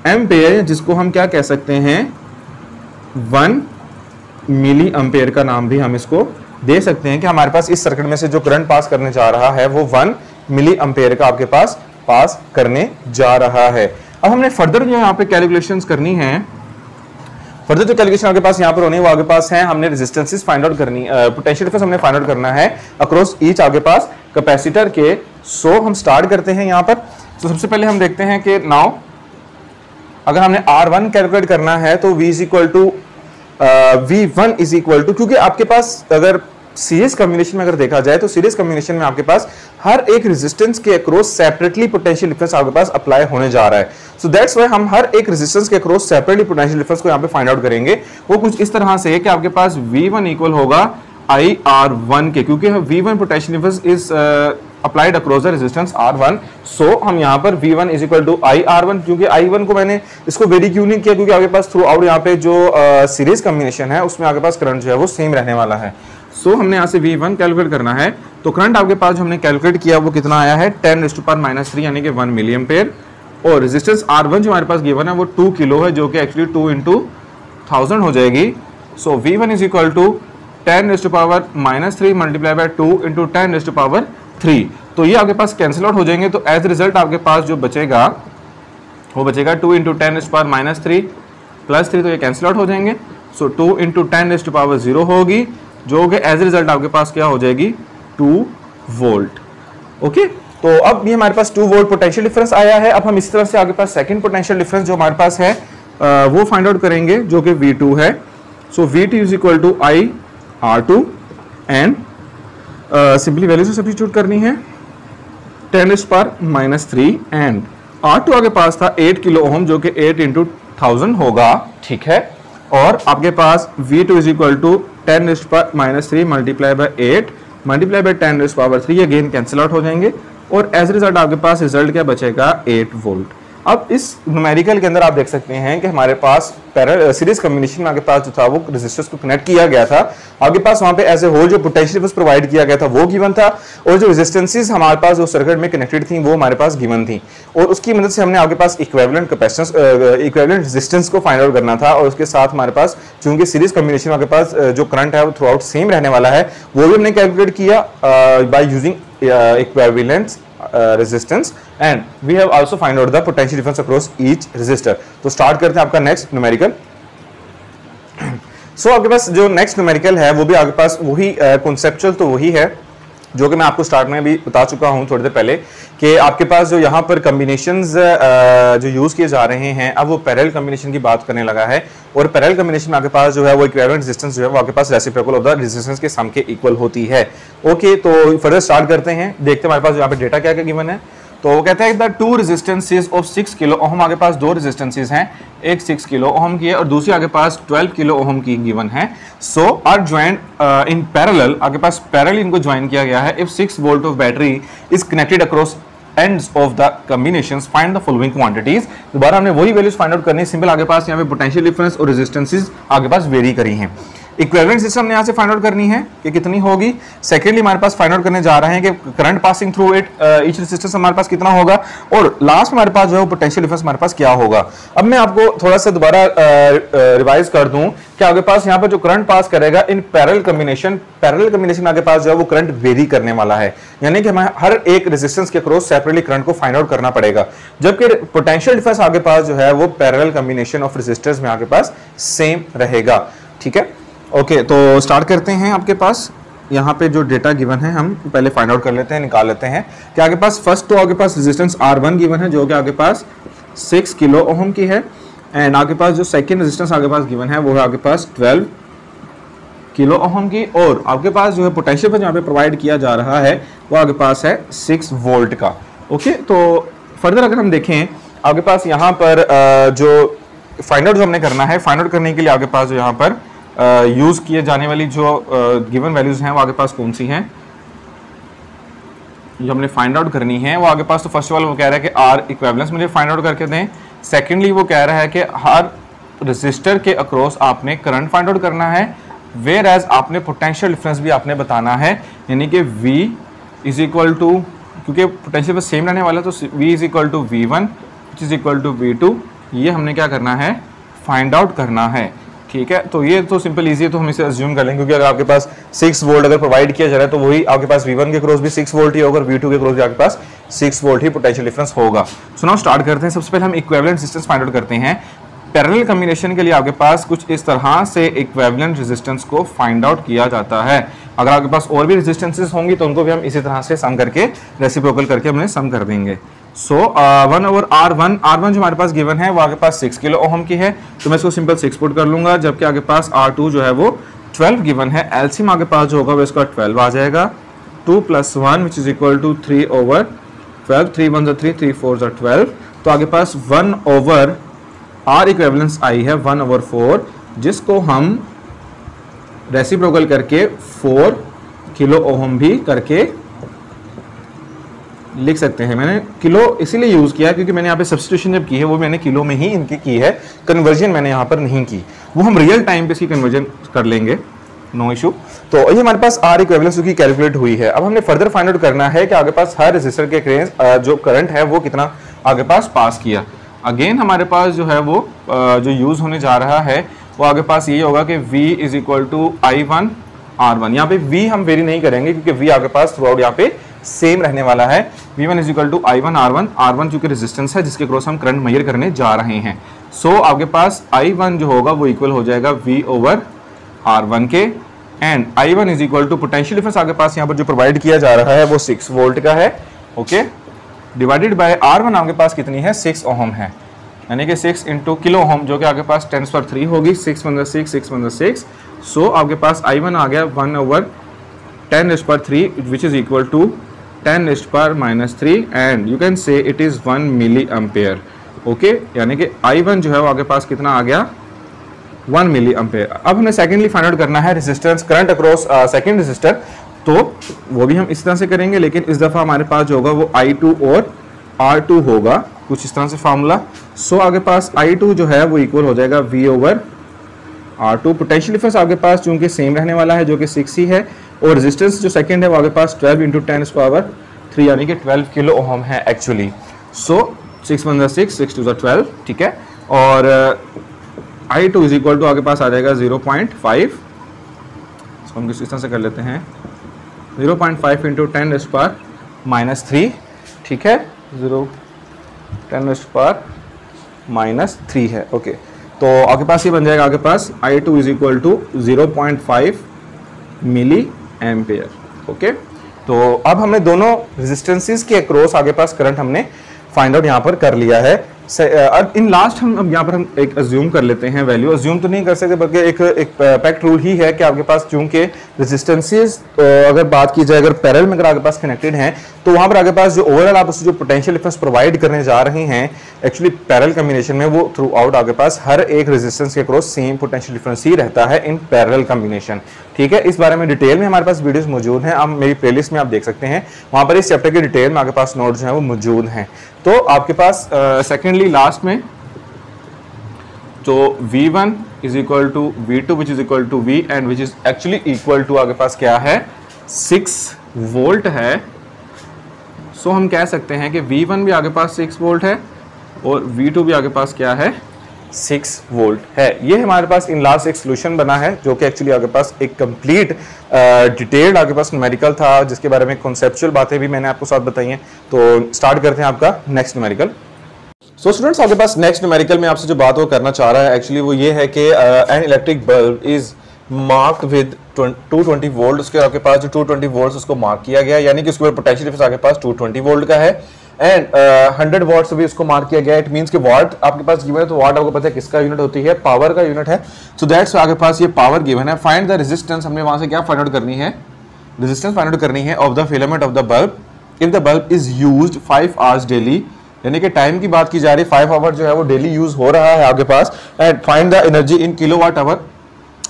एम्पेयर, जिसको हम क्या कह सकते हैं 1 मिली एम्पेयर का नाम भी हम इसको दे सकते हैं कि हमारे पास इस सर्किट में से जो करंट पास करने जा रहा है वो 1 मिली एम्पेयर का आपके पास पास करने जा रहा है। अब हमने फर्दर जो यहाँ पे कैलकुलेशंस करनी है, फर्दर जो कैलकुलेशन आपके पास यहाँ पर होनी है वो आपके पास है, हमने रेजिस्टेंसेस फाइंड आउट करनी, पोटेंशियल डिफरेंस हमने फाइंड आउट करना है अक्रॉस ईच आपके पास कैपेसिटर के। सो हम स्टार्ट करते हैं यहाँ पर। तो सबसे पहले हम देखते हैं कि नाउ अगर हमने R1 कैलकुलेट करना है तो V is equal to V1 is equal to, क्योंकि आपके पास अगर सीरीज कॉम्बिनेशन में अगर देखा जाए तो सीरीज कॉम्बिनेशन में आपके पास हर एक रेजिस्टेंस के अक्रॉस सेपरेटली पोटेंशियल डिफरेंस आपके पास अप्लाई होने जा रहा है। सो दैट्स व्हाई हम हर एक रेजिस्टेंस के अक्रॉस सेपरेटली पोटेंशियल डिफरेंस को यहाँ पे फाइंड आउट करेंगे। वो कुछ इस तरह से है कि आपके पास V1 इक्वल होगा IR1 के, क्योंकि V1 potential difference is applied across the resistance R1। सो हम यहाँ पर V1 is equal to IR1, क्योंकि I1 को मैंने इसको वेरी क्यों नहीं किया क्योंकि आपके पास थ्रू आउट यहाँ पे जो सीरीज कॉम्बिनेशन है उसमें आपके पास करंट जो है वो सेम रहने वाला है। सो हमने यहाँ से V1 कैलकुलेट करना है, तो करंट आपके पास जो हमने कैलकुलेट किया वो कितना आया है 10⁻³ यानी कि 1 मिली एम्पेयर, और रेजिस्टेंस R1 जो हमारे पास गिवन है वो 2 किलो है जो कि एक्चुअली 2 इंटू 1000 हो जाएगी। So V1 is equal to 10⁻³ multiply by 2 into 10⁻³। तो ये आपके पास कैंसिल आउट हो जाएंगे, तो एज रिजल्ट आपके पास जो बचेगा वो बचेगा 2 इंटू 10⁻³ प्लस 3, तो ये कैंसिल आउट हो जाएंगे। सो 2 इंटू 10⁻0 होगी जो कि एज रिजल्ट आपके पास क्या हो जाएगी 2 वोल्ट। ओके, तो अब ये हमारे पास 2 वोल्ट पोटेंशियल डिफरेंस आया है। अब हम इस तरह से आपके पास सेकंड पोटेंशियल डिफरेंस जो हमारे पास है वो फाइंड आउट करेंगे जो कि V2 है। So V2 is equal to IR2 and simply value से सब्स्टिट्यूट करनी है 10⁻³ एंड R2 आपके पास था 8 किलो ओम जो कि 8 इंटू 1000 होगा, ठीक है। और आपके पास V2 is equal to 10⁻³ multiply by 8 multiply by 10⁻³ again cancel out हो जाएंगे। और एज रिजल्ट आपके पास रिजल्ट क्या बचेगा 8 वोल्ट। अब इस न्यूमेरिकल के अंदर आप देख सकते हैं कि हमारे पास सीरीज कॉम्बिनेशन में आपके पास जो था वो रेजिस्टर्स को कनेक्ट किया गया था, आपके पास वहां पे एज ए होल जो पोटेंशियल प्रोवाइड किया गया था वो गिवन था, और जो रेजिस्टेंसेस हमारे पास जो सर्किट में कनेक्टेड थी वो हमारे पास गिवन थी, और उसकी मदद से हमने आपके पास इक्विवेलेंट कैपेसिटेंस इक्विवेलेंट रेजिस्टेंस को फाइंड आउट करना था, और उसके साथ हमारे पास चूंकि सीरीज कॉम्बिनेशन में आपके पास जो करंट है वो थ्रू आउट सेम रहने वाला है, वो भी हमने कैलकुलेट किया by using equivalent resistance and we have also find out the potential difference across each resistor। तो स्टार्ट करते हैं आपका नेक्स्ट न्यूमेरिकल। सो आपके पास जो नेक्स्ट न्यूमेरिकल है वो भी आपके पास वही कॉन्सेप्चुअल तो वही है जो कि मैं आपको स्टार्ट में भी बता चुका हूं थोड़ी देर पहले कि आपके पास जो यहाँ पर कॉम्बिनेशंस जो यूज़ किए जा रहे हैं, अब वो पैरेलल कॉम्बिनेशन की बात करने लगा है, और पैरेलल कॉम्बिनेशन में आपके पास जो है वो इक्विवेलेंट रेजिस्टेंस जो है वो आपके पास रेसिप्रोकल ऑफ द रेजिस्टेंस के सम के इक्वल होती है। ओके, तो फर्दर स्टार्ट करते हैं, देखते हैं हमारे पास यहाँ पे डेटा क्या क्या गिवन है। तो वो कहते हैं the two resistances of 6 kilo ohm, आगे पास दो रेजिस्टेंसेस हैं, एक 6 किलो ओम की है और दूसरी आगे पास 12 किलो ओम की गिवन है। सो आर ज्वाइंड इन पैरेलल, आगे पास पैरेलल इनको ज्वाइन किया गया है। If 6 volt of battery is connected across ends of the combinations, find the following quantities। दोबारा हमने वही वैल्यूज फाइंड आउट करनी है, सिंपल आगे पास यहाँ पे पोटेंशियल डिफरेंस और रेजिस्टेंसेस आगे पास वेरी करी हैं। इक्विवेलेंट सिस्टम हमने यहाँ से फाइंड आउट करनी है कि कितनी होगी। सेकेंडली हमारे पास फाइंड आउट करने जा रहे हैं कि current passing through it each resistance हमारे पास कितना होगा, और लास्ट में हमारे पास जो है पोटेंशियल डिफरेंस हमारे पास क्या होगा। अब मैं आपको थोड़ा सा दोबारा रिवाइज कर दूं कि आगे पास यहाँ पर जो करंट पास करेगा इन पैरेलल कॉम्बिनेशन में आगे पास जो है वो करंट वेरी करने वाला है, यानी कि हमें हर एक रेजिस्टेंस के क्रॉस सेपरेटली करंट को फाइंड आउट करना पड़ेगा, जबकि पोटेंशियल डिफरेंस आगे पास जो है वो पैरेलल कॉम्बिनेशन ऑफ रेजिस्टर्स में आगे पास सेम रहेगा। ठीक है, ओके, तो स्टार्ट करते हैं। आपके पास यहाँ पे जो डेटा गिवन है हम पहले फाइंड आउट कर लेते हैं, निकाल लेते हैं कि आगे पास फर्स्ट तो आगे पास रेजिस्टेंस R1 गिवन है जो कि आगे पास 6 किलो ओम की है, एंड आगे पास जो सेकंड रेजिस्टेंस आगे पास गिवन है वो है आगे पास 12 किलो ओम की, और आपके पास जो है पोटेंशियल पर जहाँ पे प्रोवाइड किया जा रहा है वो आगे पास है 6 वोल्ट का। ओके, तो फर्दर अगर हम देखें आगे पास यहाँ पर जो फाइंड आउट जो हमने करना है, फाइंड आउट करने के लिए आगे पास जो यहाँ पर यूज किए जाने वाली जो गिवन वैल्यूज हैं वो आगे पास कौन सी हैं जो हमने फाइंड आउट करनी है वो आगे पास। तो फर्स्ट ऑफ ऑल वो कह रहा है कि आर इक्विवेलेंस मुझे फाइंड आउट करके दें। सेकेंडली वो कह रहा है कि हर रेजिस्टर के अक्रॉस आपने करंट फाइंड आउट करना है, वेयर एज आपने पोटेंशियल डिफरेंस भी आपने बताना है, यानी कि V इज इक्वल टू, क्योंकि पोटेंशियल बस सेम रहने वाला है तो V is equal to V1 which is equal to V2, ये हमने क्या करना है फाइंड आउट करना है। ठीक है, तो ये तो सिंपल इजी है, तो हम इसे अज्यूम कर लेंगे, क्योंकि अगर आपके पास 6 वोल्ट अगर प्रोवाइड किया जा रहा है तो वही आपके पास V1 के क्रॉस भी 6 वोल्ट ही होगा और V2 के क्रॉस भी आपके पास 6 वोल्ट ही पोटेंशियल डिफरेंस होगा। सो नाउ स्टार्ट करते हैं। सबसे पहले हम इक्विवेलेंट रेजिस्टेंस फाइंड आउट करते हैं। पैरेलल कॉम्बिनेशन के लिए आपके पास कुछ इस तरह से इक्विवेलेंट रेजिस्टेंस को फाइंड आउट किया जाता है। अगर आपके पास और भी रेजिस्टेंसेस होंगी तो उनको भी हम इसी तरह से सम करके रेसिप्रोकल करके हमने सम कर देंगे। सो 1/R1 जो हमारे पास गिवन है वो आगे पास 6 किलो ओम की है, तो मैं इसको सिंपल 6 पुट कर लूंगा, जबकि आगे पास R2 जो है वो 12 गिवन है। एलसीएम आगे पास जो होगा वो इसका 12 आ जाएगा। 2 + 1 विच इज इक्वल टू 3/12, 3 1 3 3 4 12, तो आगे पास 1/R इक्विवेलेंस आई है 1/4, जिसको हम रेसिप्रोकल करके 4 किलो ओम भी करके लिख सकते हैं। मैंने किलो इसीलिए यूज किया क्योंकि मैंने यहाँ पे सब्स्टिट्यूशन जब की है वो मैंने किलो में ही इनकी की है, कन्वर्जन मैंने यहाँ पर नहीं की, वो हम रियल टाइम पे इसकी कन्वर्जन कर लेंगे, नो इशू। तो ये हमारे पास आर इक्विवेलेंस की कैलकुलेट हुई है। अब हमने फर्दर फाइंड आउट करना है कि आगे पास हर रेजिस्टर के अक्रॉस जो करंट है वो कितना आगे पास पास किया। अगेन हमारे पास जो है वो जो यूज होने जा रहा है वो आगे पास ये होगा कि V is equal to I1 R1। यहाँ पे V हम वेरी नहीं करेंगे क्योंकि V आगे पास थ्रू आउट यहाँ पे सेम रहने वाला है। V1 is equal to I1 R1, R1 चूंकि रेजिस्टेंस है जिसके क्रॉस हम करंट मेजर करने जा रहे हैं। सो आपके पास I1 जो होगा वो इक्वल हो जाएगा V/R1 के, and I1 is equal to potential difference आगे पास यहाँ पर जो प्रोवाइड किया जा रहा है वो 6 वोल्ट का है, ओके, डिवाइडेड बाय R1 आपके पास कितनी है 6 ओम है, यानी कि 6 इंटू किलो ओम जो कि आपके पास 10⁻³ होगी, 6 सो आपके पास I1 आ गया 1/10⁻³ which is equal to 10⁻³ and you can say it is 1 milli ampere, okay, यानी कि I1 जो है वो आपके पास कितना आ गया 1 मिली एम्पेयर। अब हमें सेकेंडली फाइंड आउट करना है resistance current across second resistor. तो वो भी हम इस तरह से करेंगे, लेकिन इस दफ़ा हमारे पास जो होगा वो I2 और R2 होगा, कुछ इस तरह से फार्मूला। सो आगे पास I2 जो है वो इक्वल हो जाएगा V over R2। Potential difference आपके पास चूंकि सेम रहने वाला है जो कि 6 ही है, और रेजिस्टेंस जो सेकंड है वो आगे पास 12 इंटू 10⁻³ यानी कि 12 किलो ओहम है एक्चुअली। सो 6 1 6, 6 2 12, ठीक है। और I2 इज इक्वल टू आगे पास आ जाएगा 0.5, इसको हम किस तरह से कर लेते हैं 0.5 इंटू 10⁻³ ठीक है, 10⁻³ है। ओके, तो आपके पास ये बन जाएगा आपके पास I2 is equal to 0.5 milli ampere. Okay, तो अब हमने दोनों रेजिस्टेंसेस के अक्रॉस आगे पास करंट हमने फाइंड आउट यहाँ पर कर लिया है। अब इन लास्ट हम यहाँ पर हम एक अज्यूम कर लेते हैं वैल्यू, अज्यूम तो नहीं कर सकते बल्कि एक पैक्ट रूल ही है कि आपके पास चूंकि रेजिस्टेंसेस अगर बात की जाए अगर पैरेलल में अगर आपके पास कनेक्टेड हैं तो वहाँ पर आपके पास जो ओवरऑल आप उससे जो पोटेंशियल डिफरेंस प्रोवाइड करने जा रहे हैं एक्चुअली पैरेलल कम्बिनेशन में वो थ्रू आउट आपके पास हर एक रेजिस्टेंस के क्रॉस सेम पोटेंशियल डिफरेंस ही रहता है इन पैरेलल कम्बिनेशन। ठीक है, इस बारे में डिटेल में हमारे पास वीडियोस मौजूद हैं, आप मेरी प्लेलिस्ट में आप देख सकते हैं, वहाँ पर इस चैप्टर की डिटेल में आपके पास नोट्स जो हैं वो मौजूद हैं। तो आपके पास सेकेंडली लास्ट में तो V1 is equal to V2 which is equal to V and which is actually equal to आपके पास क्या है 6 वोल्ट है। सो हम कह सकते हैं कि V1 भी आगे पास 6 वोल्ट है और V2 भी आगे पास क्या है 6 वोल्ट है। ये हमारे पास इन लास्ट एक सोल्यूशन बना है जो कि एक्चुअली आपके पास एक कंप्लीट डिटेल्ड आपके पास न्यूमेरिकल था जिसके बारे में कॉन्सेप्चुअल बातें भी मैंने आपको साथ बताई हैं। तो स्टार्ट करते हैं आपका नेक्स्ट न्यूमेरिकल। सो स्टूडेंट्स आपके पास नेक्स्ट न्यूमेरिकल में आपसे जो बात वो करना चाह रहा है एक्चुअली वो ये है कि an electric bulb is marked with 220 volt. उसके आपके पास जो 220 वोल्ट उसको मार्क किया गया यानी कि उसके ऊपर पोटेंशियल डिफरेंस आपके पास 220 वोल्ट का है एंड 100 वॉट से भी उसको मार्क किया गया। इट मींस कि वॉट आपके पास गिवन है तो वॉट आपको पता है किसका यूनिट होती है, पावर का यूनिट है। सो दैट्स आपके पास ये पावर गिवन है। फाइंड द रेजिस्टेंस, हमने वहां से क्या फाइंड आउट करनी है, रेजिस्टेंस फाइंड आउट करनी है of the filament of the bulb if the bulb is used 5 hours daily, यानी कि टाइम की बात की जा रही है 5 आवर जो है वो डेली यूज हो रहा है आपके पास। And find the energy in kilowatt hour,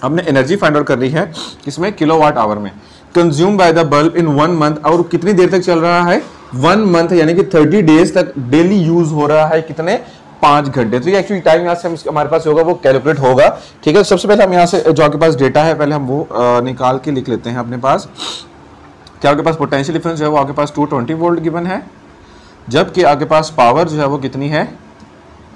हमने एनर्जी फाइंड आउट करनी है किसमें किलोवाट आवर में। Consume by the bulb in 1 month, और कितनी देर तक चल रहा है 1 मंथ यानी कि 30 डेज तक डेली यूज हो रहा है कितने 5 घंटे। तो ये एक्चुअली टाइम यहाँ से हमारे पास होगा वो कैलकुलेट होगा। ठीक है, सबसे पहले हम यहाँ से जो आपके पास डेटा है पहले हम वो निकाल के लिख लेते हैं अपने पास। क्या आपके पास पोटेंशियल डिफरेंस जो है वो आपके पास 220 वोल्ट गिवन है, जबकि आपके पास पावर जो है वो कितनी है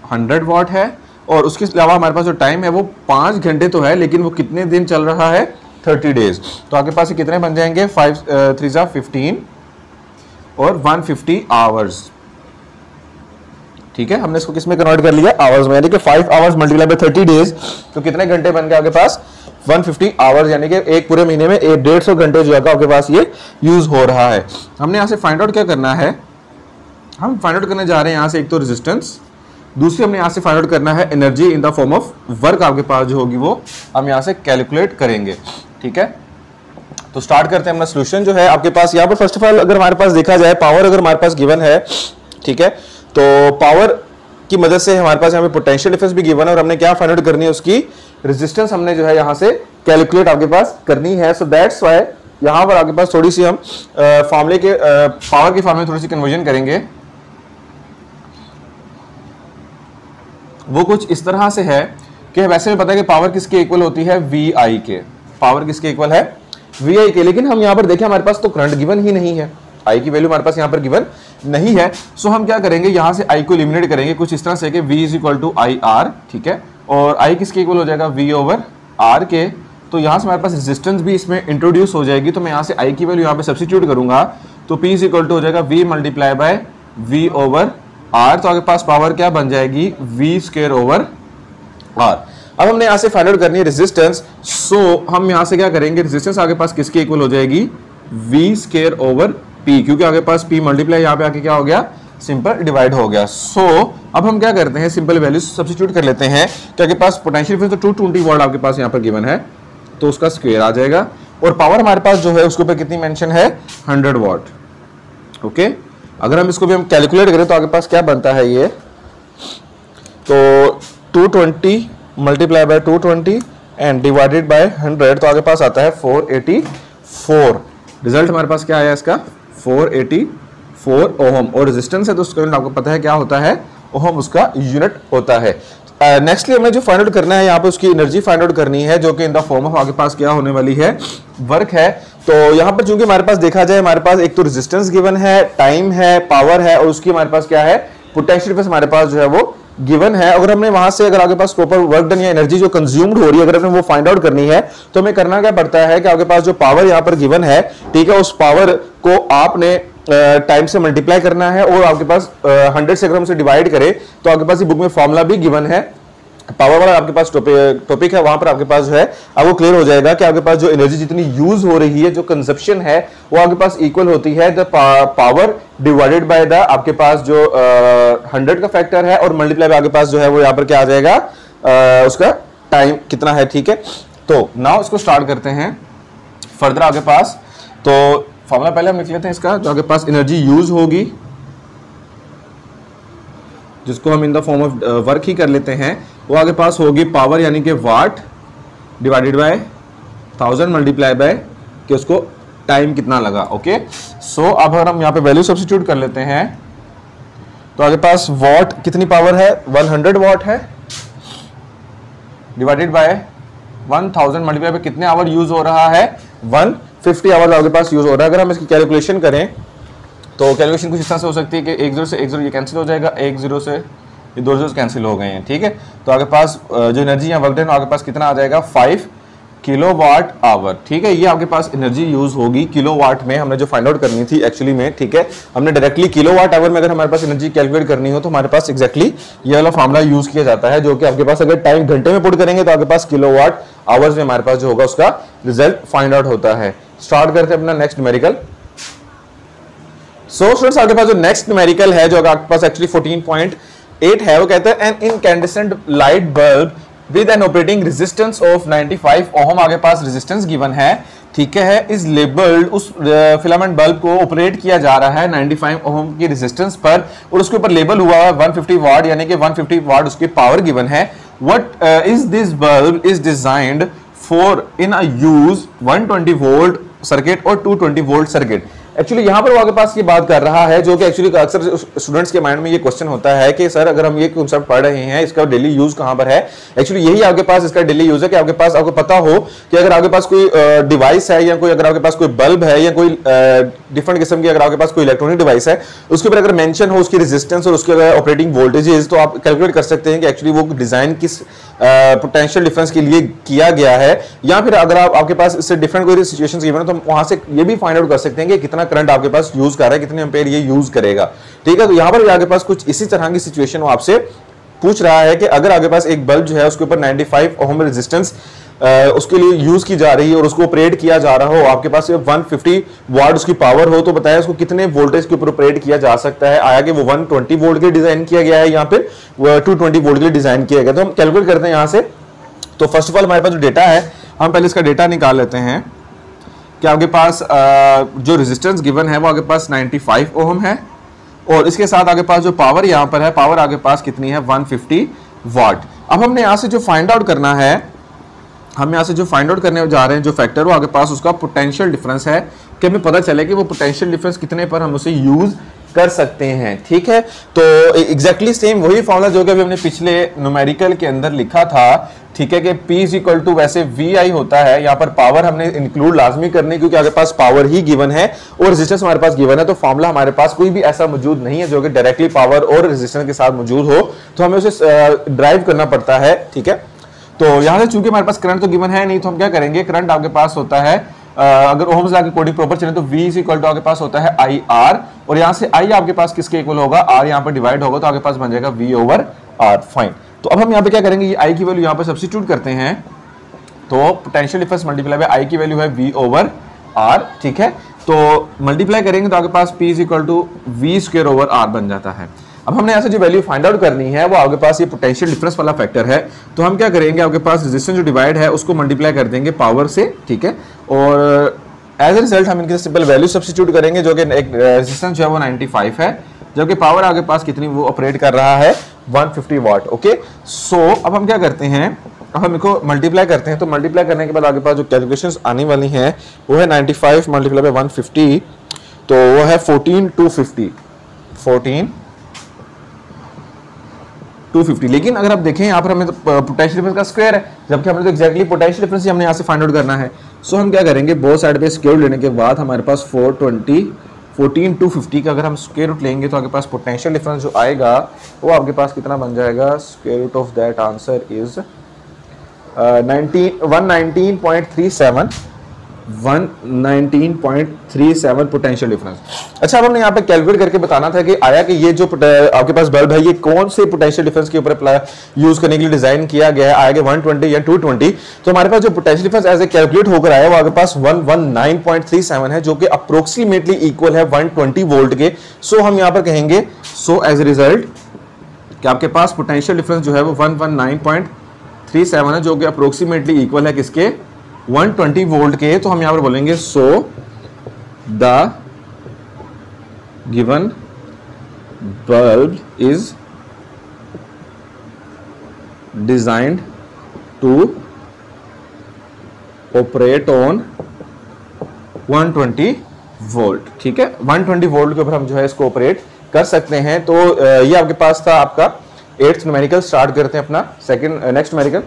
100 वॉट है, और उसके अलावा हमारे पास जो टाइम है वो 5 घंटे तो है लेकिन वो कितने दिन चल रहा है 30 डेज। तो आपके पास ये कितने बन जाएंगे 5 3 15 और 150 आवर्स। ठीक है, हमने इसको किसमें कन्वर्ट कर लिया आवर्स में, यानी कि 5 आवर्स मल्टीप्लाई बाय 30 डेज तो कितने घंटे बन गए आपके पास 150 आवर्स, यानी कि एक पूरे महीने में 150 घंटे जो है आपके पास ये यूज हो रहा है। हमने यहाँ से फाइंड आउट क्या करना है, हम फाइंड आउट करने जा रहे हैं यहाँ से एक तो रेजिस्टेंस, दूसरी हमने यहाँ से फाइंड आउट करना है energy in the form of work आपके पास जो होगी वो हम यहाँ से कैलकुलेट करेंगे। ठीक है, तो स्टार्ट करते हैं अपना सोल्यूशन जो है आपके पास यहाँ पर। फर्स्ट ऑफ ऑल अगर हमारे पास देखा जाए पावर अगर हमारे पास गिवन है, ठीक है, तो पावर की मदद से हमारे पास यहाँ पे पोटेंशियल डिफरेंस भी गिवन है और हमने क्या फाइंड आउट करनी है उसकी रेजिस्टेंस हमने जो है यहाँ से कैलकुलेट आपके पास करनी है। सो दैट्स व्हाई यहाँ पर आपके पास थोड़ी सी हम फॉर्मूले के पावर के फॉर्मूले थोड़ी सी कन्वर्जन करेंगे। वो कुछ इस तरह से है कि वैसे में पता है कि पावर किसके इक्वल होती है VI के, पावर किसके इक्वल है VI के, लेकिन हम यहाँ पर देखें हमारे पास तो करंट गिवन ही नहीं है, I की वैल्यू हमारे पास यहाँ पर गिवन नहीं है। सो हम क्या करेंगे यहाँ से I को एलिमिनेट करेंगे कुछ इस तरह से कि V is equal to IR, ठीक है, और I किसके इक्वल हो जाएगा V ओवर R के। तो यहाँ से हमारे पास रेजिस्टेंस भी इसमें इंट्रोड्यूस हो जाएगी, तो मैं यहाँ से I की वैल्यू यहाँ पे सब्स्टिट्यूट करूंगा तो P इज इक्वल टू हो जाएगा V multiply bye V over R। तो आपके पास पावर क्या बन जाएगी V स्क्वायर ओवर R। अब हमने यहाँ से फाइंड आउट करनी है रेजिस्टेंस। सो हम यहाँ से क्या करेंगे, रेजिस्टेंस आगे पास किसके इक्वल हो जाएगी V स्क्वायर ओवर P, क्योंकि आगे पास P मल्टीप्लाई यहाँ पे आके क्या हो गया सिंपल डिवाइड हो गया। सो अब हम क्या करते हैं सिंपल वैल्यू सब्स्टिट्यूट कर लेते हैं कि आपके पास पोटेंशियल डिफरेंस तो 220 वोल्ट आपके पास यहाँ पर गिवन है तो उसका स्क्वायर आ जाएगा, और पावर हमारे पास जो है उसके ऊपर कितनी मेंशन है 100 वॉट। ओके, अगर हम इसको भी हम कैलकुलेट करें तो आपके पास क्या बनता है ये, तो 220 multiply by 220 and divided by 100 तो आपके पास आता है 484 रिजल्ट हमारे पास क्या आया इसका 484 ओहम, और रेजिस्टेंस है तो उसका आपको पता है क्या होता है, ओहम उसका यूनिट होता है। नेक्स्टली हमें जो फाइंड आउट करना है यहाँ पे उसकी एनर्जी फाइंड आउट करनी है, जो कि इन द फॉर्म ऑफ आपके पास क्या होने वाली है, वर्क है। तो यहाँ पर चूंकि हमारे पास देखा जाए, हमारे पास एक तो रेजिस्टेंस गिवन है, टाइम है, पावर है, और उसकी हमारे पास क्या है, पोटेंशियल डिफरेंस हमारे पास जो है वो गिवन है। अगर हमने वहां से अगर आपके पास प्रॉपर वर्क डन या एनर्जी जो कंज्यूम्ड हो रही है, अगर हमने वो फाइंड आउट करनी है, तो हमें करना क्या पड़ता है कि आपके पास जो पावर यहाँ पर गिवन है, ठीक है, उस पावर को आपने टाइम से मल्टीप्लाई करना है, और आपके पास 100 से अगर हम उसे डिवाइड करें तो आपके पास ये बुक में फॉर्मूला भी गिवन है। पावर वाला आपके पास टॉपिक है, वहां पर आपके पास जो है आपको क्लियर हो जाएगा कि आपके पास जो एनर्जी जितनी यूज हो रही है, जो कंजप्शन है, वो आपके पास इक्वल होती है the power divided by the आपके पास जो 100 का फैक्टर है, और मल्टीप्लाई आपके पास जो है वो यहाँ पर क्या आ जाएगा, उसका टाइम कितना है। ठीक है, तो नाउ इसको स्टार्ट करते हैं फर्दर आपके पास। तो फॉर्मूला पहले हम लिख लेते हैं इसका, जो आपके पास एनर्जी यूज होगी, जिसको हम in the form of work ही कर लेते हैं, वो आगे पास होगी पावर यानी कि वाट डिवाइडेड बाय 1000 मल्टीप्लाई बाय कि उसको टाइम कितना लगा। ओके, सो अब अगर हम यहाँ पे वैल्यू सब्स्टिट्यूट कर लेते हैं, तो आगे पास वाट कितनी पावर है, 100 वाट है, डिवाइडेड बाय 1000 मल्टीप्लाई बाय कितने आवर यूज हो रहा है, 150 आवर आपके पास यूज हो रहा है। अगर हम इसकी कैलकुलेशन करें तो कैलकुलेशन कुछ इस तरह से हो सकती है कि 1 0 से 1 0 ये कैंसिल हो जाएगा, 1 0 से ये 2 0 कैंसिल हो गए हैं। ठीक है, तो आपके पास जो एनर्जी यहाँ वर्क डन आपके पास कितना आ जाएगा, 5 किलोवाट आवर। ठीक है, ये आपके पास एनर्जी यूज होगी किलोवाट में, हमने जो फाइंड आउट करनी थी एक्चुअली में। ठीक है, हमने डायरेक्टली किलोवाट आवर में अगर हमारे पास एनर्जी कैलकुलेट करनी हो तो हमारे पास एक्जैक्टली ये वाला फॉर्मूला यूज किया जाता है, जो कि आपके पास अगर टाइम घंटे में पुट करेंगे तो आपके पास किलोवाट आवर्स में हमारे पास जो होगा उसका रिजल्ट फाइंड आउट होता है। स्टार्ट करते हैं अपना नेक्स्ट न्यूमेरिकल। सो स्टूडेंट्स, आपके पास जो नेक्स्ट न्यूमेरिकल है, जो आपके पास एक्चुअली 14.8 है, वो कहता है an incandescent light bulb with an operating resistance of 95 ohm, आगे पास रेजिस्टेंस गिवन है। ठीक है, इस लेबल्ड उस फिलामेंट बल्ब को ऑपरेट किया जा रहा है 95 ओम की रेजिस्टेंस पर, और उसके ऊपर लेबल हुआ है 150 वाट, यानी कि 150 वाट उसकी पावर गिवन है। What is this bulb is designed for in a use 120 volt circuit और 220 वोल्ट सर्किट। एक्चुअली यहाँ पर वो आपके पास ये बात कर रहा है, जो कि एक्चुअली अक्सर स्टूडेंट्स के माइंड में ये क्वेश्चन होता है कि सर अगर हम ये कॉन्सेप्ट पढ़ रहे हैं, इसका डेली यूज कहाँ पर है। एक्चुअली यही आपके पास इसका डेली यूज है कि आपके पास आपको पता हो कि अगर आपके पास कोई डिवाइस है, या कोई अगर आपके पास कोई बल्ब है, या कोई डिफरेंट किस्म की अगर आपके पास कोई इलेक्ट्रॉनिक डिवाइस है, उसके ऊपर अगर मेंशन हो उसकी रेजिस्टेंस और उसके अगर ऑपरेटिंग वोल्टेजेस, तो आप कैलकुलेट कर सकते हैं कि एक्चुअली वो डिजाइन किस पोटेंशियल डिफरेंस के लिए किया गया है। या फिर अगर आपके पास इससे डिफरेंट कोई सिचुएशंस गिवन है, तो वहां से ये भी फाइंड आउट कर सकते हैं कि कितना करंट आपके पास यूज कर रहा है, कितने एम्पेयर ये यूज करेगा। ठीक है, तो यहां पर भी आपके पास कुछ इसी तरह की सिचुएशन वो आपसे पूछ रहा है कि अगर आपके पास एक बल्ब जो है उसके ऊपर 95 ओम रेजिस्टेंस उसके लिए यूज की जा रही है और उसको ऑपरेट किया जा रहा हो, आपके पास 150 वाट उसकी पावर हो, तो बताया उसको कितने वोल्टेज के ऊपर ऑपरेट किया जा सकता है। आया कि वो 120 वोल्ट के लिए डिजाइन किया गया है, यहाँ पे 220 वोल्ट के लिए डिजाइन किया गया। तो हम कैलकुलेट करते हैं यहाँ से। तो फर्स्ट ऑफ ऑल हमारे पास जो डेटा है, हम पहले इसका डेटा निकाल लेते हैं कि आपके पास जो रेजिस्टेंस गिवन है वो आपके पास 95 ओम है, और इसके साथ आपके पास जो पावर यहाँ पर है, पावर आपके पास कितनी है, 150 वाट। अब हमने यहाँ से जो फाइंड आउट करना है, हम यहाँ से जो फाइंड आउट करने जा रहे हैं, जो फैक्टर वो आपके पास उसका पोटेंशियल डिफरेंस है, कि हमें पता चले कि वो पोटेंशियल डिफरेंस कितने पर हम उसे यूज कर सकते हैं। ठीक है, तो एग्जैक्टली सेम वही फॉर्मूला जो कि अभी हमने पिछले न्यूमेरिकल के अंदर लिखा था। ठीक है, कि P इज इक्वल टू वैसे VI होता है, यहाँ पर पावर हमने इंक्लूड लाजमी करनी, क्योंकि आपके पास पावर ही गिवन है और रेजिस्टेंस हमारे पास गिवन है। तो फॉर्मूला हमारे पास कोई भी ऐसा मौजूद नहीं है जो कि डायरेक्टली पावर और रेजिस्टेंस के साथ मौजूद हो, तो हमें उसे ड्राइव करना पड़ता है। ठीक है, तो यहाँ से चूंकि हमारे पास करंट तो गिवन है नहीं, तो हम क्या करेंगे, करंट आपके पास होता है अगर ओम्स लॉ के अकॉर्डिंग प्रॉपर चले तो V इज इक्वल टू आपके पास होता है IR, और यहाँ से I आपके पास किसके इक्वल होगा, R यहाँ पर डिवाइड होगा, तो आपके पास बन जाएगा V ओवर R। फाइन, तो अब हम यहाँ पे क्या करेंगे, ये I की वैल्यू यहाँ पर सब्स्टिट्यूट करते हैं, तो potential difference multiply by I की वैल्यू है V ओवर R। ठीक है, तो मल्टीप्लाई करेंगे तो आपके पास P is equal to V square over R बन जाता है। अब हमने यहाँ से जो वैल्यू फाइंड आउट करनी है वो आपके पास ये पोटेंशियल डिफरेंस वाला फैक्टर है, तो हम क्या करेंगे, आपके पास रेजिस्टेंस जो डिवाइड है उसको मल्टीप्लाई कर देंगे पावर से। ठीक है, और एज ए रिजल्ट हम इनके सिंपल वैल्यू सब्स्टिट्यूट करेंगे, जो कि एक रेजिस्टेंस जो है वो 95 है, जबकि पावर आपके पास कितनी वो ऑपरेट कर रहा है, 150 वाट। ओके, सो अब हम क्या करते हैं, अब हम इसको मल्टीप्लाई करते हैं, तो मल्टीप्लाई करने के बाद आगे पास जो कैलकुलेशंस आने वाली हैं वो है 95 मल्टीप्लाई बाय 150, तो वो है 14250, 14250। लेकिन अगर आप देखें यहाँ पर हमें तो पोटेंशियल डिफरेंस का स्क्वायर है, जबकि हमें तो एक्जैक्टली पोटेंशियल डिफरेंस ही हमने यहाँ से फाइंड आउट करना है। सो हम क्या करेंगे, बोथ साइड पे स्क्वायर लेने के बाद हमारे पास 14250 का अगर हम स्क्वायर रूट लेंगे तो आपके पास पोटेंशियल डिफरेंस जो आएगा वो आपके पास कितना बन जाएगा, square root of that answer is 119.37 potential difference. अच्छा, अब हमने यहाँ पे कैलकुलेट करके बताना था कि आया कि ये जो आपके पास बल्ब है ये कौन से पोटेंशियल डिफरेंस के ऊपर यूज करने के लिए डिजाइन किया गया है, आया कि 120 या 220। तो हमारे पास जो potential difference as a calculate होकर आया वो आपके पास 119.37 है, जो कि अप्रोक्सीमेटली इक्वल है 120 वोल्ट के। सो हम यहाँ पर कहेंगे, सो एज ए रिजल्ट कि आपके पास पोटेंशियल डिफरेंस जो है वो 119.37 है, जो कि अप्रोक्सीमेटली इक्वल है किसके, 120 वोल्ट के। तो हम यहां पर बोलेंगे so the given bulb is designed to operate on 120 volt. ठीक है, 120 वोल्ट के ऊपर हम जो है इसको ऑपरेट कर सकते हैं। तो ये आपके पास था आपका 8th न्यूमेरिकल। स्टार्ट करते हैं अपना नेक्स्ट न्यूमेरिकल।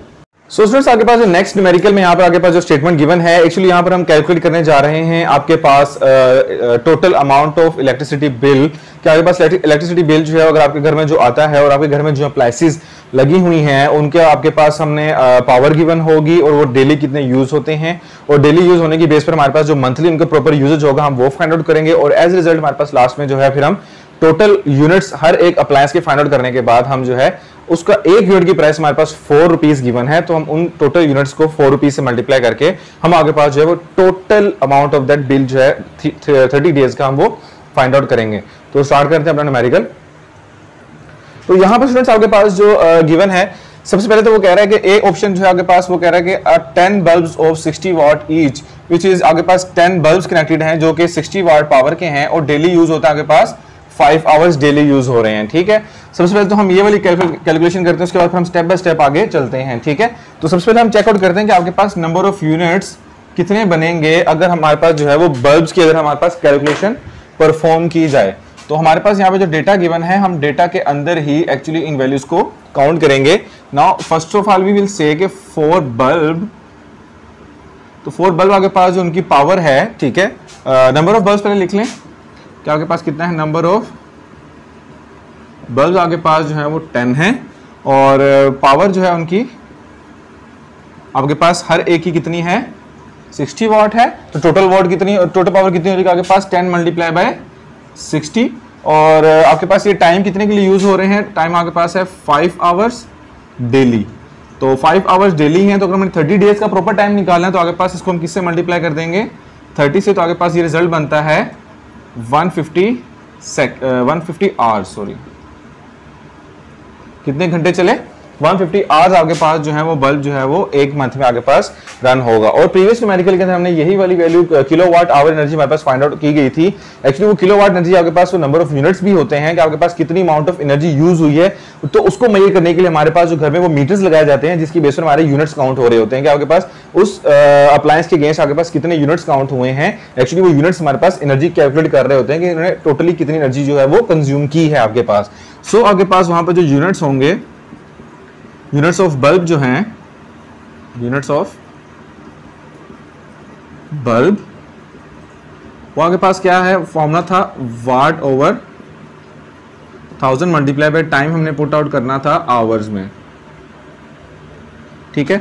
सो स्टूडेंट्स, आपके पास जो नेक्स्ट न्यूमेरिकल में यहाँ पर आपके पास जो स्टेटमेंट गिवन है, एक्चुअली यहाँ पर हम कैलकुलेट करने जा रहे हैं आपके पास total amount of electricity bill. क्या आपके पास इलेक्ट्रिसिटी बिल जो है अगर आपके घर में जो आता है और आपके घर में जो अप्लायंसेस लगी हुई हैं उनके आपके पास हमने पावर गिवन होगी और वो डेली कितने यूज होते हैं, और डेली यूज होने की बेस पर हमारे पास जो मंथली उनका प्रॉपर यूजेज होगा हम वो फाइंड आउट करेंगे। और एज रिजल्ट हमारे पास लास्ट में जो है फिर हम टोटल यूनिट्स हर एक अप्लायंस के फाइंड आउट करने के बाद हम जो है उसका एक यूनिट की प्राइस हमारे पास 4 रुपीज गिवन है, तो हम उन टोटल यूनिट्स को 4 रुपीज से मल्टीप्लाई करके हम आगे पास जो है वो total amount of that bill जो है 30 डेज का हम वो फाइंड आउट करेंगे। तो स्टार्ट करते हैं अपना न्यूमेरिकल। तो यहां पर स्टूडेंट्स आपके पास जो गिवन है, सबसे पहले तो वो कह रहा है कि ए ऑप्शन जो है आपके पास वो कह रहा है कि 10 bulbs of 60 watt each, which is आपके पास 10 बल्ब्स कनेक्टेड हैं जो कि 60 वाट पावर के हैं और डेली यूज होता है आपके पास 5 आवर्स डेली यूज हो रहे हैं। ठीक है, सबसे पहले तो हम ये वाली कैलकुलेशन करते हैं, उसके बाद हम स्टेप बाय स्टेप आगे चलते हैं। ठीक है, तो सबसे पहले हम चेकआउट करते हैं कि आपके पास नंबर ऑफ यूनिट्स कितने बनेंगे अगर हमारे पास जो है वो बल्ब्स की अगर हमारे पास कैलकुलेशन परफॉर्म की जाए। तो हमारे पास यहाँ पे जो डेटा गिवन है हम डेटा के अंदर ही एक्चुअली इन वैल्यूज को काउंट करेंगे। Now first of all we will say कि 4 बल्ब, तो 4 बल्ब आपके पास जो उनकी पावर है, ठीक है, नंबर ऑफ बल्ब पहले लिख लें कि आपके पास कितना है, नंबर ऑफ बल्ब आपके पास जो है वो 10 है और पावर जो है उनकी आपके पास हर एक की कितनी है, 60 वाट है। तो टोटल वाट कितनी, टोटल पावर कितनी हो जाएगी आपके पास 10 मल्टीप्लाई बाय 60। और आपके पास ये टाइम कितने के लिए यूज हो रहे हैं, टाइम आपके पास है 5 आवर्स डेली। तो 5 आवर्स डेली हैं, तो अगर हमें 30 डेज का प्रॉपर टाइम निकालना है तो आपके पास इसको हम किससे मल्टीप्लाई कर देंगे, 30 से। तो आपके पास ये रिजल्ट बनता है 150 आवर्स, सॉरी कितने घंटे चले, 150 आवर्स आपके पास जो है वो बल्ब जो है वो एक मंथ में आपके पास रन होगा। और प्रीवियस न्यूमेरिकल के अंदर हमने यही वाली वैल्यू किलोवाट आवर एनर्जी हमारे पास फाइंड आउट की गई थी। एक्चुअली वो किलोवाट एनर्जी आपके पास वो नंबर ऑफ यूनिट्स भी होते हैं कि आपके पास कितनी अमाउंट ऑफ एनर्जी यूज हुई है, तो उसको मेजर करने के लिए हमारे पास जो घर में वो मीटर्स लगाए जाते हैं जिसकी बेस पर हमारे यूनिट्स काउंट हो रहे होते हैं कि आपके पास उस अप्लायंस के अगेंस्ट आपके पास कितने यूनिट्स काउंट हुए हैं। एक्चुअली वो यूनिट्स हमारे पास एनर्जी कैलकुलेट कर रहे होते हैं कि इन्होंने टोटली कितनी एनर्जी जो है वो कंज्यूम की है आपके पास। सो आपके पास वहां पर जो यूनिट्स होंगे, यूनिट्स ऑफ बल्ब जो हैं, यूनिट्स ऑफ बल्ब वो आपके पास क्या है, फॉर्मूला था वाट ओवर 1000 मल्टीप्लाई बाय टाइम हमने पुट आउट करना था आवर्स में। ठीक है,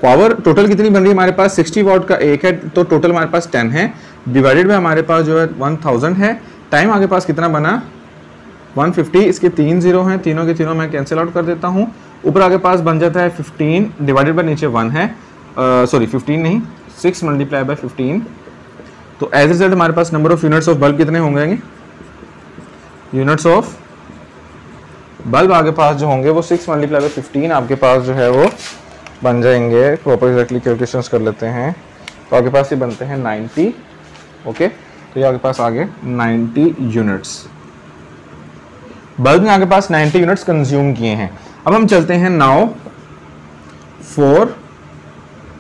पावर टोटल कितनी बन रही है हमारे पास, 60 वाट का एक है, तो टोटल हमारे पास 10 है, डिवाइडेड बाय हमारे पास जो है 1000 है। टाइम आपके पास कितना बना, 150, इसके 3 जीरो हैं, तीनों के तीनों मैं कैंसिल आउट कर देता हूं। ऊपर आगे पास बन जाता है 15 डिवाइडेड बाय नीचे 1 है, सॉरी 15 नहीं 6 मल्टीप्लाई बाय 15। तो एज रिजल्ट हमारे पास number of units of bulb कितने होंगे, यूनिट्स ऑफ बल्ब आगे पास जो होंगे वो 6 मल्टीप्लाई बाय 15 आपके पास जो है वो बन जाएंगे। प्रॉपर एक्जैक्टली कैलकुलेशंस कर लेते हैं, तो आपके पास ये बनते हैं 90। ओके, तो ये आपके पास आगे 90 यूनिट्स बल्ब ने आपके पास 90 यूनिट्स कंज्यूम किए हैं। अब हम चलते हैं नाउ 4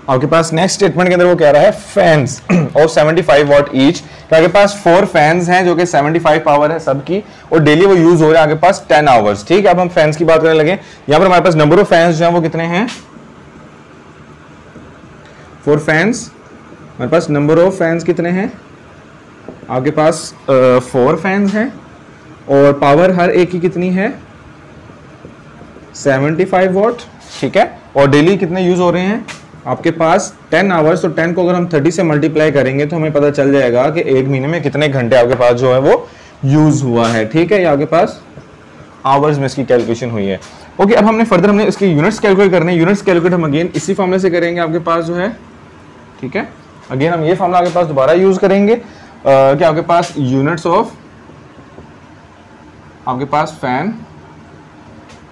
आपके पास नेक्स्ट स्टेटमेंट के अंदर वो कह रहा है फैंस ऑफ 75 वॉट ईच, तो आपके पास 4 फैंस हैं जो कि 75 पावर है सबकी और डेली वो यूज हो रहे हैं आपके पास 10 आवर्स। ठीक है, अब हम फैंस की बात करने लगे। यहाँ पर हमारे पास नंबर ऑफ फैंस जो हैं वो कितने हैं, 4 फैंस। हमारे पास नंबर ऑफ फैंस कितने हैं, आपके पास 4 फैंस हैं और पावर हर एक की कितनी है 75 वॉट। ठीक है, और डेली कितने यूज हो रहे हैं आपके पास 10 आवर्स। तो 10 को अगर हम 30 से मल्टीप्लाई करेंगे तो हमें पता चल जाएगा कि एक महीने में कितने घंटे आपके पास जो है वो यूज हुआ है। ठीक है, ये आपके पास आवर्स में इसकी कैलकुलेशन हुई है। ओके, अब हमने फर्दर हमने इसकी यूनिट्स कैलकुलेट करने हैं। यूनिट्स कैलकुलेट हम अगेन इसी फॉर्मूले से करेंगे आपके पास जो है। ठीक है, अगेन हम ये फॉर्मूला आपके पास दोबारा यूज करेंगे कि आपके पास यूनिट्स ऑफ आपके पास फैन,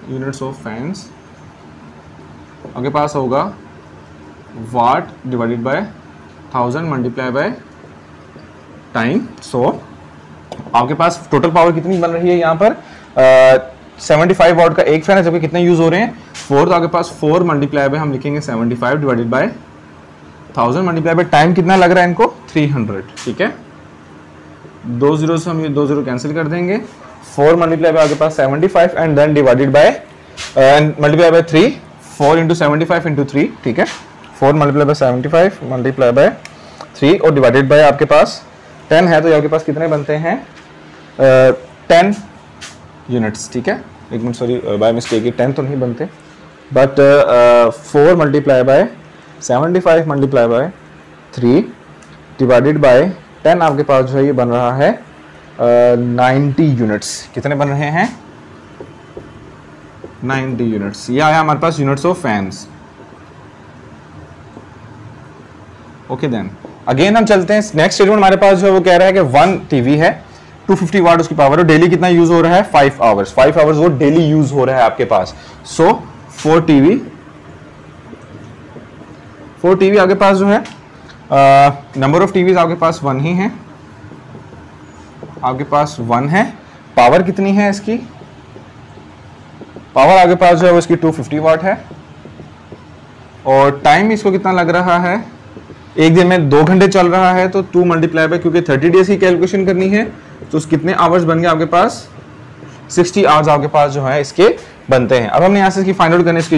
यूनिट्स ऑफ फैंस आपके पास होगा watt divided by 1000 multiply by time. So आपके पास टोटल पावर कितनी बन रही है यहाँ पर 75 वॉट का एक फैन है, जबकि कितने यूज हो रहे हैं 4, तो आपके पास 4 मल्टीप्लाई बाय हम लिखेंगे 75 divided by 1000 multiply by time कितना लग रहा है इनको 300। ठीक है, 2 जीरो से हम ये 2 जीरो कैंसिल कर देंगे। 4 मल्टीप्लाई बाय आपके पास 75 and then divided by multiply by 3, 4 into 75 into 3। ठीक है, 4 मल्टीप्लाई बाय 75 मल्टीप्लाई बाय 3 और डिवाइडेड बाय आपके पास 10 है, तो आपके पास कितने बनते हैं 10 यूनिट्स। ठीक है, एक मिनट सॉरी बाय मिस्टेक 10 तो नहीं बनते, but 4 multiply bye 75 multiply by 3 divided by 10 आपके पास जो है ये बन रहा है 90 यूनिट्स। कितने बन रहे हैं 90 यूनिट्स। ये आया हमारे पास units of fans. Okay, then again हम चलते हैं नेक्स्ट स्टेटमेंट। हमारे पास जो है वो कह रहा है कि 1 टीवी है, 250 वाट उसकी पावर, और डेली कितना यूज हो रहा है 5 आवर्स। 5 आवर्स वो डेली यूज हो रहा है आपके पास। सो 4 टीवी आपके पास जो है नंबर ऑफ टीवीज आपके पास 1 ही है, आपके पास 1 है। पावर कितनी है इसकी, पावर आपके पास जो है वो इसकी 250 वाट है और टाइम इसको कितना लग रहा है, एक दिन में 2 घंटे चल रहा है, तो 2 मल्टीप्लाई बाय, क्योंकि 30 डेज की कैलकुलेशन करनी है तो कितने आवर्स बन गए आपके पास 60 आवर्स आपके पास जो है इसके बनते हैं। अब हमने यहां से इसकी फाइंड आउट करने इसके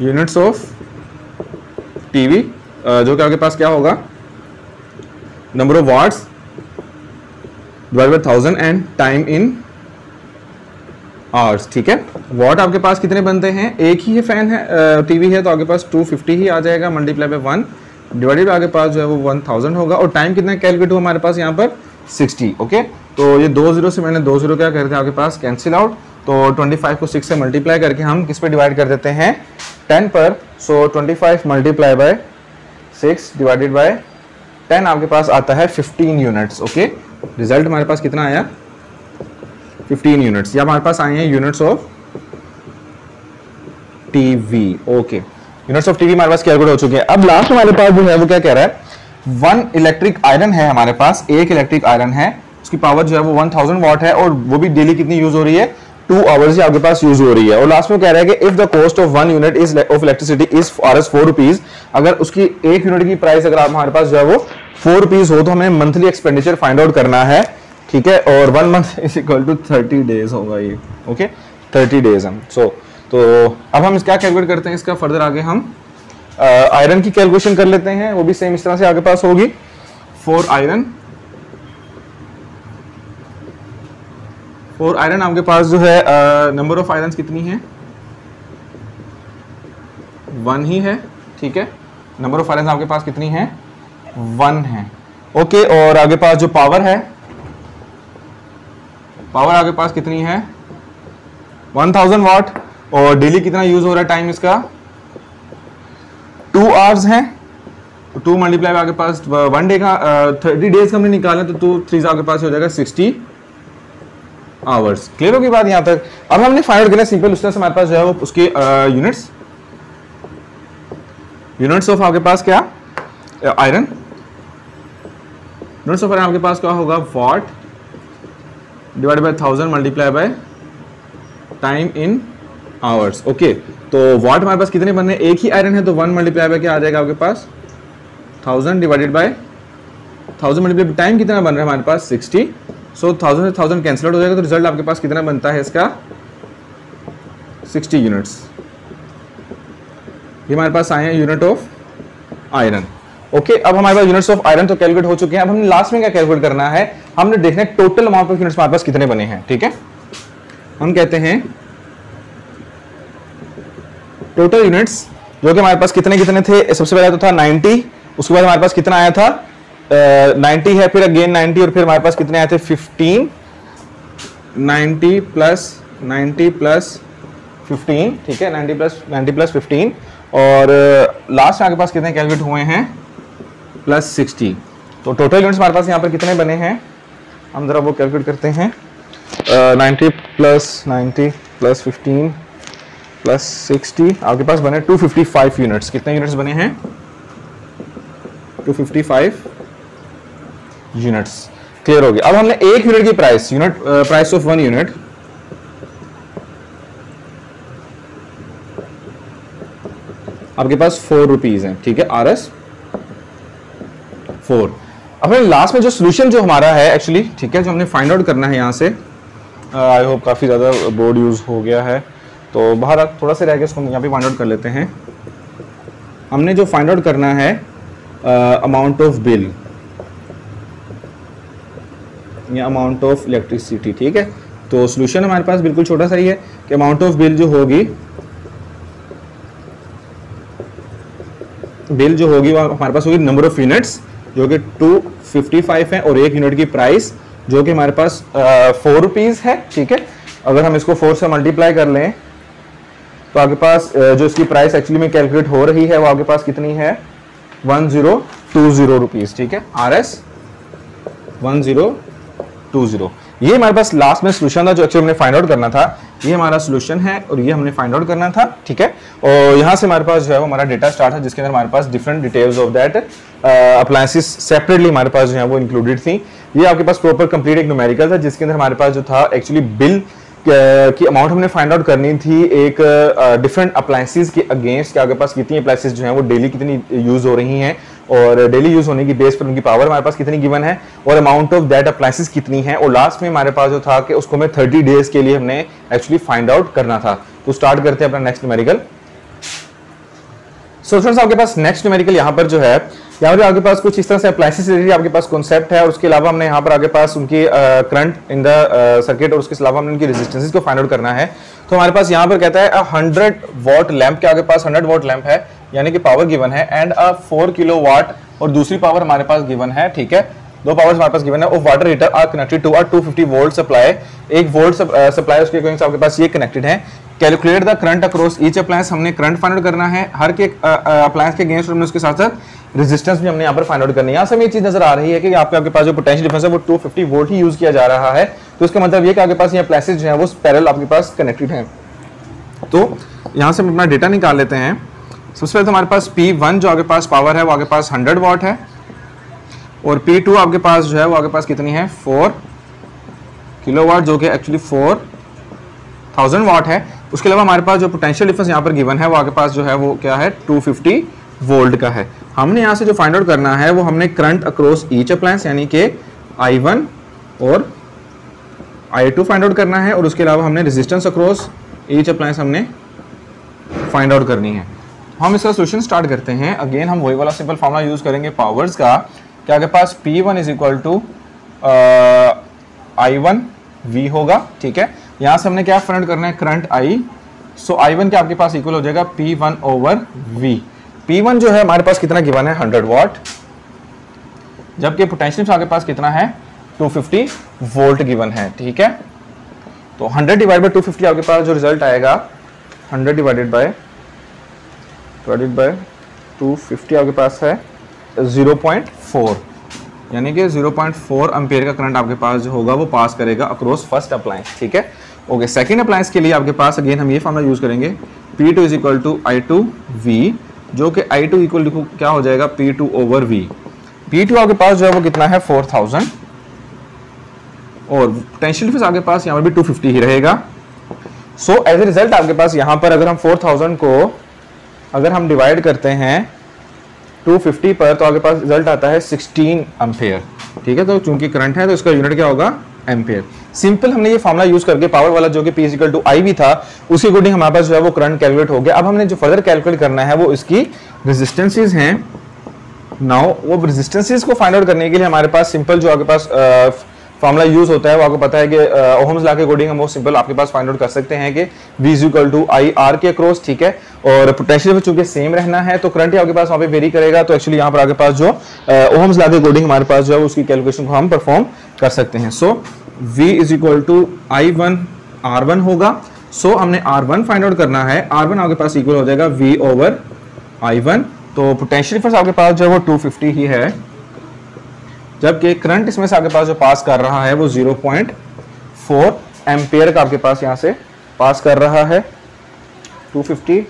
यूनिट्स ऑफ टीवी जो कि आपके पास क्या होगा number of watts divided by 1000 and time in hours. ठीक है, वॉट आपके पास कितने बनते हैं, एक ही है फैन है टीवी है, तो आपके पास 250 ही आ जाएगा मल्टीप्लाई बाय 1 डिवाइडेड आपके पास जो है वो 1000 होगा। और टाइम कितना कैलकुलेट हुआ हमारे पास यहाँ पर 60। ओके, तो ये 2 जीरो से मैंने 2 जीरो क्या करते हैं आपके पास कैंसिल आउट, तो 25 को 6 से मल्टीप्लाई करके हम किस पे डिवाइड कर देते हैं 10 पर। सो 25 मल्टीप्लाई बाय 6 डिवाइडेड बाय 10 आपके पास आता है 15 यूनिट्स। ओके, रिजल्ट हमारे पास कितना आया 15 यूनिट्स। या हमारे पास आए हैं units of TV. Okay, units of TV हमारे पास कैलकुलेट हो चुके हैं। अब लास्ट हमारे पास जो है वो क्या कह रहा है 1 इलेक्ट्रिक आयरन है हमारे पास, एक इलेक्ट्रिक आयरन है, उसकी पावर जो है वो 1000 वॉट है और वो भी डेली कितनी यूज हो रही है 2 आवर्स ही आपके पास यूज हो रही है। और लास्ट में कह रहा है कि if the cost of 1 unit is of electricity is ₹4 rupees, अगर उसकी 1 यूनिट की प्राइस अगर हमारे पास जो है वो 4 रुपीज हो तो हमें मंथली एक्सपेंडिचर फाइंड आउट करना है। ठीक है, और 1 month is equal to 30 days होगा ये। ओके, 30 डेज हम तो अब हम क्या कैलकुलेट करते हैं इसका फर्दर आगे हम आयरन की कैलकुलेशन कर लेते हैं, वो भी सेम इस तरह से आपके पास होगी। 4 आयरन आपके पास जो है नंबर ऑफ आयरन कितनी है 1 ही है। ठीक है, नंबर ऑफ आयरन आपके पास कितनी है 1 है। ओके, और आगे पास जो पावर है, पावर आपके पास कितनी है 1000 वाट और डेली कितना यूज हो रहा है टाइम इसका 2 आवर्स है। तो 2 मल्टीप्लाई आपके पास 1 डे का 30 डेज का हमने निकाला तो 2 3 आपके पास हो जाएगा 60 आवर्स। क्लियर होगी बात यहाँ तक। अब हमने फाइंड आउट करना सिंपल, उस तरह से हमारे पास जो है वो उसके यूनिट्स ऑफ आपके पास क्या आयरन, यूनिट्स ऑफ आयरन आपके पास क्या होगा watt divide by 1000 multiply by time in hours. Okay, तो वाट हमारे पास कितने बनने, एक ही आयरन है तो 1 मल्टीप्लाई बाय क्या आ जाएगा आपके पास 1000 डिवाइडेड बाय 1000 मल्टीप्लाई टाइम कितना बन रहा है हमारे पास 60। सो 1000 से 1000 कैंसिल आउट हो जाएगा तो रिजल्ट आपके पास कितना बनता है इसका 60 यूनिट्स। ये हमारे पास आए हैं यूनिट ऑफ आयरन। ओके, अब हमारे पास यूनिट्स ऑफ आयरन तो कैलकुलेट हो चुके हैं। अब हमने लास्ट में क्या कैलकुलेट करना है, हमने देखना है टोटल अमाउंट ऑफ यूनिट्स हमारे पास कितने बने हैं। ठीक है, हम कहते हैं टोटल यूनिट्स जो कि हमारे पास कितने कितने थे। सबसे पहले तो था 90, उसके बाद हमारे पास कितना आया था 90 है, फिर अगेन 90 और फिर हमारे पास कितने आए थे 15, 90 प्लस 15। ठीक है, 90 प्लस 15 और लास्ट में आपके पास कितने कैलकुलेट हुए हैं प्लस 60। तो टोटल यूनिट्स हमारे पास यहाँ पर कितने बने हैं, हम जरा वो कैलकुलेट करते हैं। 90 प्लस 15 प्लस 60 आपके पास बने 255 यूनिट्स। कितने यूनिट्स बने हैं 255 यूनिट्स। क्लियर हो गया। अब हमने एक यूनिट की price, unit price of 1 unit आपके पास 4 रुपीज है। ठीक है, RS 4। अब लास्ट में जो सोल्यूशन जो हमारा है एक्चुअली, ठीक है, जो हमने फाइंड आउट करना है यहाँ से, आई होप काफी ज्यादा बोर्ड यूज हो गया है तो बाहर थोड़ा सा रह गया, इसको यहाँ पे फाइंड आउट कर लेते हैं। हमने जो फाइंड आउट करना है अमाउंट ऑफ बिल या अमाउंट ऑफ इलेक्ट्रिसिटी। ठीक है, तो सोल्यूशन हमारे पास बिल्कुल छोटा सा ही है कि अमाउंट ऑफ बिल जो होगी वो हमारे पास होगी नंबर ऑफ यूनिट्स जो कि 255 है और एक यूनिट की प्राइस जो कि हमारे पास 4 रुपीज है। ठीक है, अगर हम इसको 4 से मल्टीप्लाई कर लें तो आपके पास जो इसकी प्राइस एक्चुअली में कैलकुलेट हो रही है वो आपके पास कितनी है 1020 रुपीज। ठीक है, RS 1020। ये हमारे पास लास्ट में सोल्यूशन था जो एक्चुअली हमने फाइंड आउट करना था। ये हमारा सोल्यूशन है और ये हमने फाइंड आउट करना था। ठीक है, और यहाँ से हमारे पास जो है वो हमारा डेटा स्टार्ट है जिसके अंदर हमारे पास different details of that appliances separately हमारे पास जो है वो इंक्लूडेड थी। ये आपके पास प्रॉपर कंप्लीट एक न्यूमेरिकल था जिसके अंदर हमारे पास जो था एक्चुअली बिल की अमाउंट हमने फाइंड आउट करनी थी एक डिफरेंट अप्लायंसेस के अगेंस्ट कि आपके पास कितनी अप्लायंसेस जो हैं वो डेली कितनी यूज हो रही हैं और डेली यूज होने की बेस पर उनकी पावर हमारे पास कितनी गिवन है और अमाउंट ऑफ दैट अप्लायंसेस कितनी है। और लास्ट में हमारे पास जो था कि उसको हमें 30 डेज के लिए हमने एक्चुअली फाइंड आउट करना था। तो स्टार्ट करते हैं अपना नेक्स्ट न्यूमेरिकल। सो फ्रेंड्स, आपके पास नेक्स्ट न्यूमेरिकल यहाँ पर जो है, यहाँ पर आपके पास कुछ इस तरह से अप्लायंसेस रिलेटेड आपके पास कॉन्सेप्ट है और उसके अलावा हमने यहाँ पर आपके पास उनकी करंट इन द सर्किट और उसके अलावा हमने उनकी रेजिस्टेंसेस को फाइंड आउट करना है। तो हमारे पास यहाँ पर कहता है 100 वॉट लैंप के आगे पास 100 वॉट लैंप है यानी कि पावर गिवन है एंड 4 किलोवाट और दूसरी पावर हमारे पास गिवन है। ठीक है, दो पावर्स हमारे पास गिवन है of water heater are connected to 250 volt supply. एक वोल्ट सप्लाई उसके अकॉर्डिंग आपके पास ये कनेक्टेड है। Calculate the current across each appliance, हमने करंट फाइंड आउट करना है हर के अप्लायंस के अगेंस्ट, हमने उसके साथ साथ रेजिस्टेंस भी हमने यहाँ पर फाइंड आउट करनी है। यहाँ से हमें ये चीज नजर आ रही है कि आपके पास जो पोटेंशियल डिफरेंस है वो 250 वोल्ट ही यूज किया जा रहा है। तो इसका मतलब ये कि आपके पास ये अप्लायंसेस जो है वो पैरेलल आपके पास कनेक्टेड हैं। तो यहाँ से हम अपना डेटा निकाल लेते हैं। सबसे पहले तो हमारे पास P1 जो आपके पास पावर है वो आपके पास 100 वॉट है और P2 आपके पास जो है वो आपके पास कितनी है 4 किलोवाट जो कि एक्चुअली 4000 वाट है। उसके अलावा हमारे पास जो पोटेंशियल डिफरेंस यहाँ पर गिवन है वो आपके पास जो है वो क्या है 250 वोल्ट का है। हमने यहाँ से जो फाइंड आउट करना है वो हमने करंट अक्रॉस ईच अप्लायंस यानी कि I1 और I2 फाइंड आउट करना है और उसके अलावा हमने रेजिस्टेंस अक्रॉस ईच अप्लायंस हमने फाइंड आउट करनी है। हम इसका सोल्यूशन स्टार्ट करते हैं। अगेन हम वही वाला सिंपल फॉर्मूला यूज करेंगे पावर्स का कि आपके पास P1 is equal to I1 V होगा। ठीक है, यहाँ से हमने क्या फाइंड करना है करंट I, सो I1 के आपके पास इक्वल हो जाएगा P1 ओवर V। P1 जो है हमारे पास कितना गिवन है 100 वॉट जबकि पोटेंशियल आपके पास कितना है 250 वोल्ट गिवन है। ठीक है, तो 100 डिवाइड बाय 250 आपके पास जो रिजल्ट आएगा 100 डिवाइडेड बाय 250 आपके पास है 0.4 यानी कि 0.4 एम्पियर का करंट आपके पास जो होगा वो पास करेगा अक्रॉस फर्स्ट अप्लायंस। ठीक है, ओके, सेकंड अप्लायंस के लिए आपके पास अगेन हम ये फॉर्मूला यूज करेंगे P2 is equal to I2 V जो कि I2 इक्वल टू क्या हो जाएगा P2 ओवर V। P2 आपके पास जो है वो कितना है 4000 और पोटेंशियल डिफरेंस आपके पास यहाँ पर भी 250 ही रहेगा। सो एज ए रिजल्ट आपके पास यहाँ पर अगर हम 4000 को अगर हम डिवाइड करते हैं 250 पर तो आपके पास रिजल्ट आता है 16 एम्पियर। ठीक है, तो चूंकि करंट है तो इसका यूनिट क्या होगा, एम्पियर। सिंपल हमने ये फॉर्मूला यूज करके पावर वाला जो कि P इक्वल टू आई भी था उसके अकॉर्डिंग हमारे पास जो है वो करंट कैलकुलेट हो गया। अब हमने जो फर्दर कैलकुलेट करना है वो इसकी रेजिस्टेंसेस हैं। नाउ वो रेजिस्टेंसेस को फाइंड आउट करने के लिए हमारे पास सिंपल जो आपके पास फॉर्मूला यूज होता है वो आपको पता है कि ओहम्स लॉ के अकॉर्डिंग हम वो सिंपल आपके पास फाइंड आउट कर सकते हैं कि V equal to I R के अक्रॉस। ठीक है, और पोटेंशियल में चूंकि सेम रहना है तो करंट ही आपके पास वहाँ पे वेरी करेगा। तो एक्चुअली यहाँ पर आपके पास जो ओहम्स लॉ के अकॉर्डिंग हमारे पास जो है उसकी कैलकुलेशन को हम परफॉर्म कर सकते हैं। So V is equal to I1 R1 होगा। सो हमने R1 फाइंड आउट करना है, R1 आपके पास इक्वल हो जाएगा V ओवर I1। तो पोटेंशियल डिफरेंस आपके पास जो है वो 250 ही है, जबकि करंट इसमें से आपके पास जो पास कर रहा है वो 0.4 एम्पियर का आपके पास यहाँ से पास कर रहा है। 250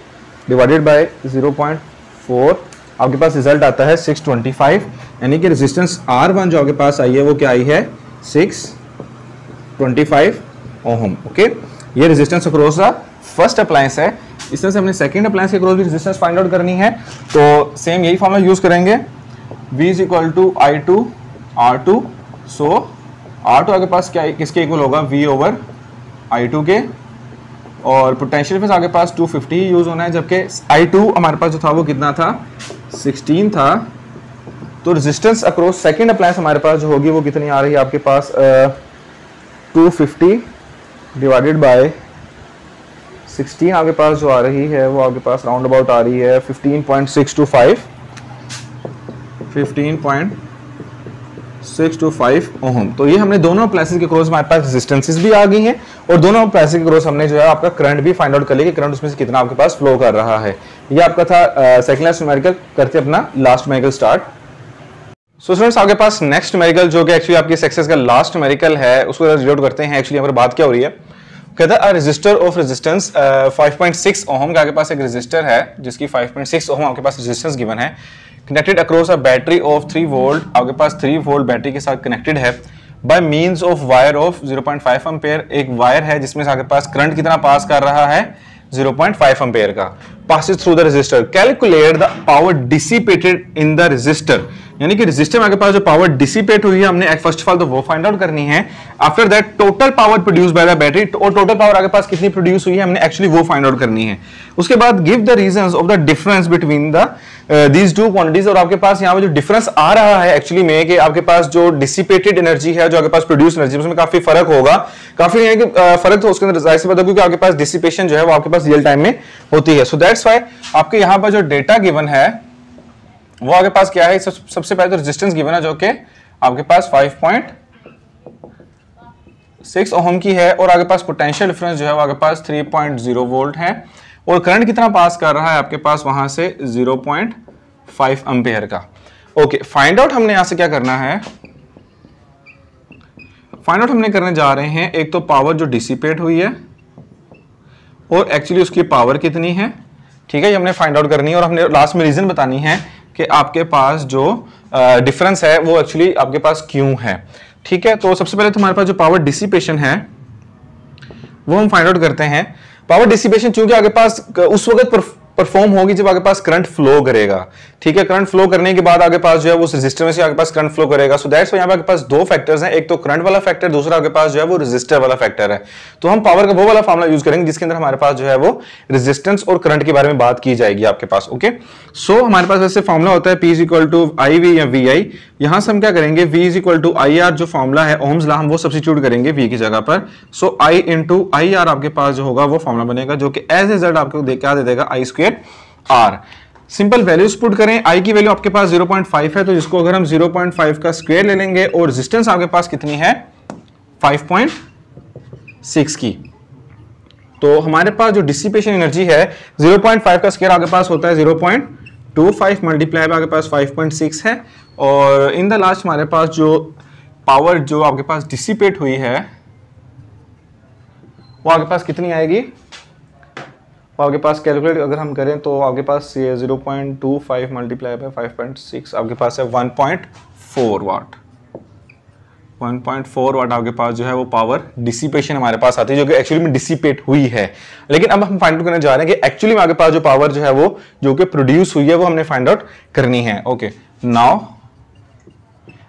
डिवाइडेड बाय 0.4 आपके पास रिजल्ट आता है 625, यानी कि रेजिस्टेंस R1 जो आपके पास आई है वो क्या आई है, 625 ओहम। ओके, ये resistance across the first appliance है। इस तरह से हमने सेकंड अप्लायंस के अक्रॉस भी रेजिस्टेंस फाइंड आउट करनी है, तो सेम यही फॉर्मूला यूज करेंगे। V is equal to I2 R2। So R2 आपके पास क्या किसके इक्वल होगा, V ओवर I2 के, और पोटेंशियल डिफरेंस आपके पास 250 ही यूज होना है, जबकि I2 हमारे पास जो था वो कितना था, 16 था। तो रेजिस्टेंस अक्रॉस सेकंड अप्लायंस हमारे पास जो होगी वो कितनी आ रही है आपके पास, 250 डिवाइडेड बाय 16 आपके पास जो आ रही है वो आपके पास राउंड अबाउट आ रही है 15.625 ओहम। तो ये हमने दोनों अप्लायंसेस के क्रॉस हमारे पास रेजिस्टेंसेस भी आ गई हैं, और दोनों अप्लायंसेस के क्रॉस हमने जो है आपका करंट भी फाइंड आउट कर लिया कि करंट उसमें से कितना आपके पास फ्लो कर रहा है। ये आपका था सेकंड लास्ट न्यूमेरिकल। करते अपना last numerical start. So students आपके पास नेक्स्ट न्यूमेरिकल जो कि एक्चुअली आपकी सक्सेस का लास्ट न्यूमेरिकल है उसको रिलेट करते हैं। एक्चुअली यहाँ पर बात क्या हो रही है, कहता है रेजिस्टर ऑफ रेजिस्टेंस 5.6 ओहम का आपके पास एक रेजिस्टर है जिसकी 5.6 ओहम आपके पास रेजिस्टेंस गिवन है, connected across a battery of 3 volt, आपके पास 3 वोल्ट बैटरी के साथ कनेक्टेड है by means of wire of 0.5 ampere. एक वायर है जिसमें से आपके पास करंट कितना पास कर रहा है, 0.5 एम्पेयर का, passes through the resistor. Calculate the power dissipated in the resistor, यानी कि रेजिस्टर में आपके पास जो पावर डिसिपेट हुई है हमने फर्स्ट ऑफ ऑल तो वो फाइंड आउट करनी है। After that total power produce by the battery, और टोटल पावर आपके पास कितनी प्रोड्यूस हुई है हमने एक्चुअली वो फाइंड आउट करनी है। उसके बाद give the reasons of the difference between the these two quantities, और आपके पास यहाँ पे जो डिफरेंस आ रहा है एक्चुअली में कि आपके पास जो डिसिपेटेड एनर्जी है, जो आपके पास प्रोड्यूस एनर्जी, उसमें काफी फर्क होगा। काफी है कि फर्क तो उसके अंदर जाहिर सी बात है क्योंकि आपके पास डिसिपेशन जो है वो आपके पास रियल टाइम में होती है। सो दैट्स व्हाई आपके यहाँ पर जो डेटा गिवन है वो आपके पास क्या है, सबसे पहले तो रेजिस्टेंस गिवन है जो कि आपके पास 5.6 ओहम की है, और आपके पास पोटेंशियल डिफरेंस जो है वो आपके पास 3.0 वोल्ट है, और करंट कितना पास कर रहा है आपके पास वहां से 0.5 एम्पियर का। ओके, फाइंड आउट हमने यहां से क्या करना है, फाइंड आउट हमने करने जा रहे हैं एक तो पावर जो डिसिपेट हुई है और एक्चुअली उसकी पावर कितनी है। ठीक है, ये हमने फाइंड आउट करनी है, और हमने लास्ट में रीजन बतानी है कि आपके पास जो डिफरेंस है वो एक्चुअली आपके पास क्यों है। ठीक है, तो सबसे पहले तो हमारे पास जो पावर डिसिपेशन है वो हम फाइंड आउट करते हैं। पावर डिसिपेशन चूंकि आपके पास उस वक्त परफॉर्म होगी जब आपके पास करंट फ्लो करेगा। ठीक है, करंट फ्लो करने के बाद आपके पास जो है वो रेजिस्टर में से आपके पास करंट फ्लो करेगा। सो दैट्स व्हाई यहाँ पे आपके पास दो फैक्टर्स हैं, एक तो करंट वाला फैक्टर, दूसरा आपके पास जो है वो रेजिस्टर वाला फैक्टर है। तो हम पावर का वो वाला फॉर्मूला यूज करेंगे जिसके अंदर हमारे पास जो है वो रेजिस्टेंस और करंट के बारे में बात की जाएगी आपके पास। ओके, सो हमारे पास वैसे फॉर्मूला होता है P is equal to IV या VI। यहां से हम क्या करेंगे, V is equal to IR जो फॉर्मूला है ओम्स लॉ हम वो सब्स्टिट्यूट करेंगे V की जगह पर। सो I इंटू IR आपके पास जो होगा वो फॉर्मूला बनेगा जो कि एज रिजल्ट आपको क्या दे देगा, I square R। Simple values put करें, I की वैल्यू आपके पास 0.5 है, तो जिसको अगर हम 0.5 का स्क्वायर ले लेंगे, और रेजिस्टेंस आपके पास कितनी है 5.6 की, तो हमारे पास जो डिसिपेशन एनर्जी है 0.5 का स्क्वायर आपके पास होता है 0.25 मल्टीप्लाई बाय आपके पास 5.6 है, और इन द लास्ट हमारे पास जो पावर जो आपके पास डिसिपेट हुई है वो आपके पास कितनी आएगी, वो आपके पास कैलकुलेट अगर हम करें तो आपके पास ये 0.25 मल्टीप्लाई बाय 5.6 आपके पास है 1.4 वाट। 1.4 वाट आपके पास जो है वो पावर डिसिपेशन हमारे पास आती है, जो कि एक्चुअली में डिसिपेट हुई है। लेकिन अब हम फाइंड आउट करने जा रहे हैं कि एक्चुअली में आपके पास जो पावर जो है वो जो कि प्रोड्यूस हुई है वो हमने फाइंड आउट करनी है। ओके, नाउ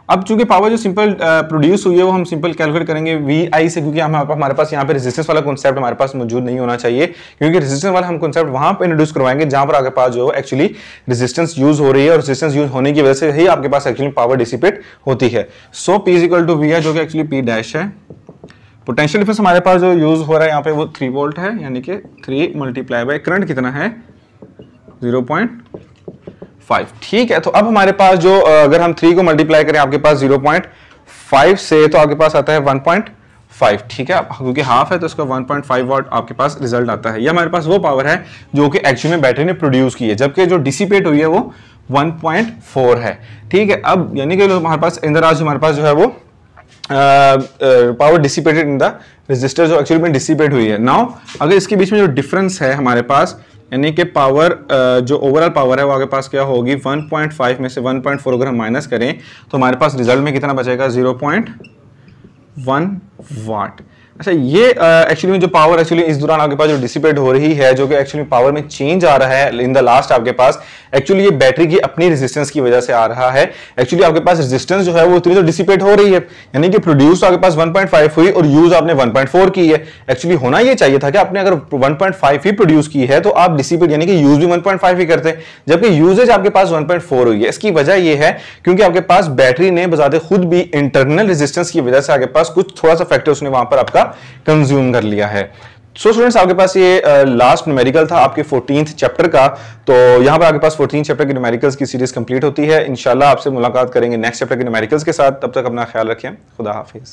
अब चूंकि पावर जो सिंपल प्रोड्यूस हुई है वो हम सिंपल कैलकुलेट करेंगे VI से, क्योंकि हमारे पास यहाँ पे रेजिस्टेंस वाला कॉन्सेप्ट हमारे पास मौजूद नहीं होना चाहिए, क्योंकि रेजिस्टेंस वाला हम कॉन्सेप्ट वहां पे इंट्रोड्यूस करवाएंगे जहां पर आपके पास जो एक्चुअली रेजिस्टेंस यूज हो रही है, और रेजिस्टेंस यूज होने की वजह से ही आपके पास एक्चुअली पावर डिसिपेट होती है। सो P इक्वल टू V है, जो कि एक्चुअली P डैश है। पोटेंशियल डिफरेंस हमारे पास जो यूज हो रहा है यहाँ पे वो 3 वोल्ट है, यानी कि 3 मल्टीप्लाई बाय करंट कितना है 0.5। ठीक है, तो अब हमारे पास जो अगर हम 3 को मल्टीप्लाई करें आपके पास 0.5 से, तो आपके पास आता है 1.5। ठीक है, क्योंकि हाफ है तो इसका 1.5 वाट आपके पास रिजल्ट आता है। ये हमारे पास वो पावर है जो कि एक्चुअली में बैटरी ने प्रोड्यूस की है, जबकि जो डिसिपेट हुई है वो 1.4 है। ठीक है, अब यानी कि हमारे पास इंदर आज हमारे पास जो है वो power dissipated in the resistor जो एक्चुअली में डिसिपेट हुई है। नाउ अगर इसके बीच में जो डिफरेंस है हमारे पास, यानी कि पावर जो ओवरऑल पावर है वो आपके पास क्या होगी 1.5 में से 1.4 अगर हम माइनस करें तो हमारे पास रिजल्ट में कितना बचेगा 0.1 वाट। अच्छा, ये एक्चुअली में जो पावर एक्चुअली इस दौरान आपके पास जो डिसिपेट हो रही है, जो कि एक्चुअली पावर में चेंज आ रहा है इन द लास्ट आपके पास, एक्चुअली ये बैटरी की अपनी रेजिस्टेंस की वजह से आ रहा है। एक्चुअली आपके पास रेजिस्टेंस जो है वो इतनी तो डिसिपेट हो रही है, यानी कि प्रोड्यूस आपके पास 1.5 हुई और यूज आपने 1.4 की है। एक्चुअली होना ये चाहिए था कि आपने अगर 1.5 ही प्रोड्यूस की है तो आप डिसिपेट यानी कि यूज भी 1.5 ही करते, जबकि यूजेज आपके पास 1.4 हुई है। इसकी वजह ये है क्योंकि आपके पास बैटरी ने बजाते खुद भी इंटरनल रेजिस्टेंस की वजह से आपके पास कुछ थोड़ा सा फैक्टर उसने वहां पर आपका कंज्यूम कर लिया है। सो स्टूडेंट्स, आपके पास ये लास्ट न्यूमेरिकल था आपके 14th चैप्टर का। तो यहां पर आपके पास 14th चैप्टर के न्यूमेरिकल्स की सीरीज कंप्लीट होती है। इंशाल्लाह आपसे मुलाकात करेंगे नेक्स्ट चैप्टर के न्यूमेरिकल्स के साथ। तब तक अपना ख्याल रखें। खुदा हाफिज।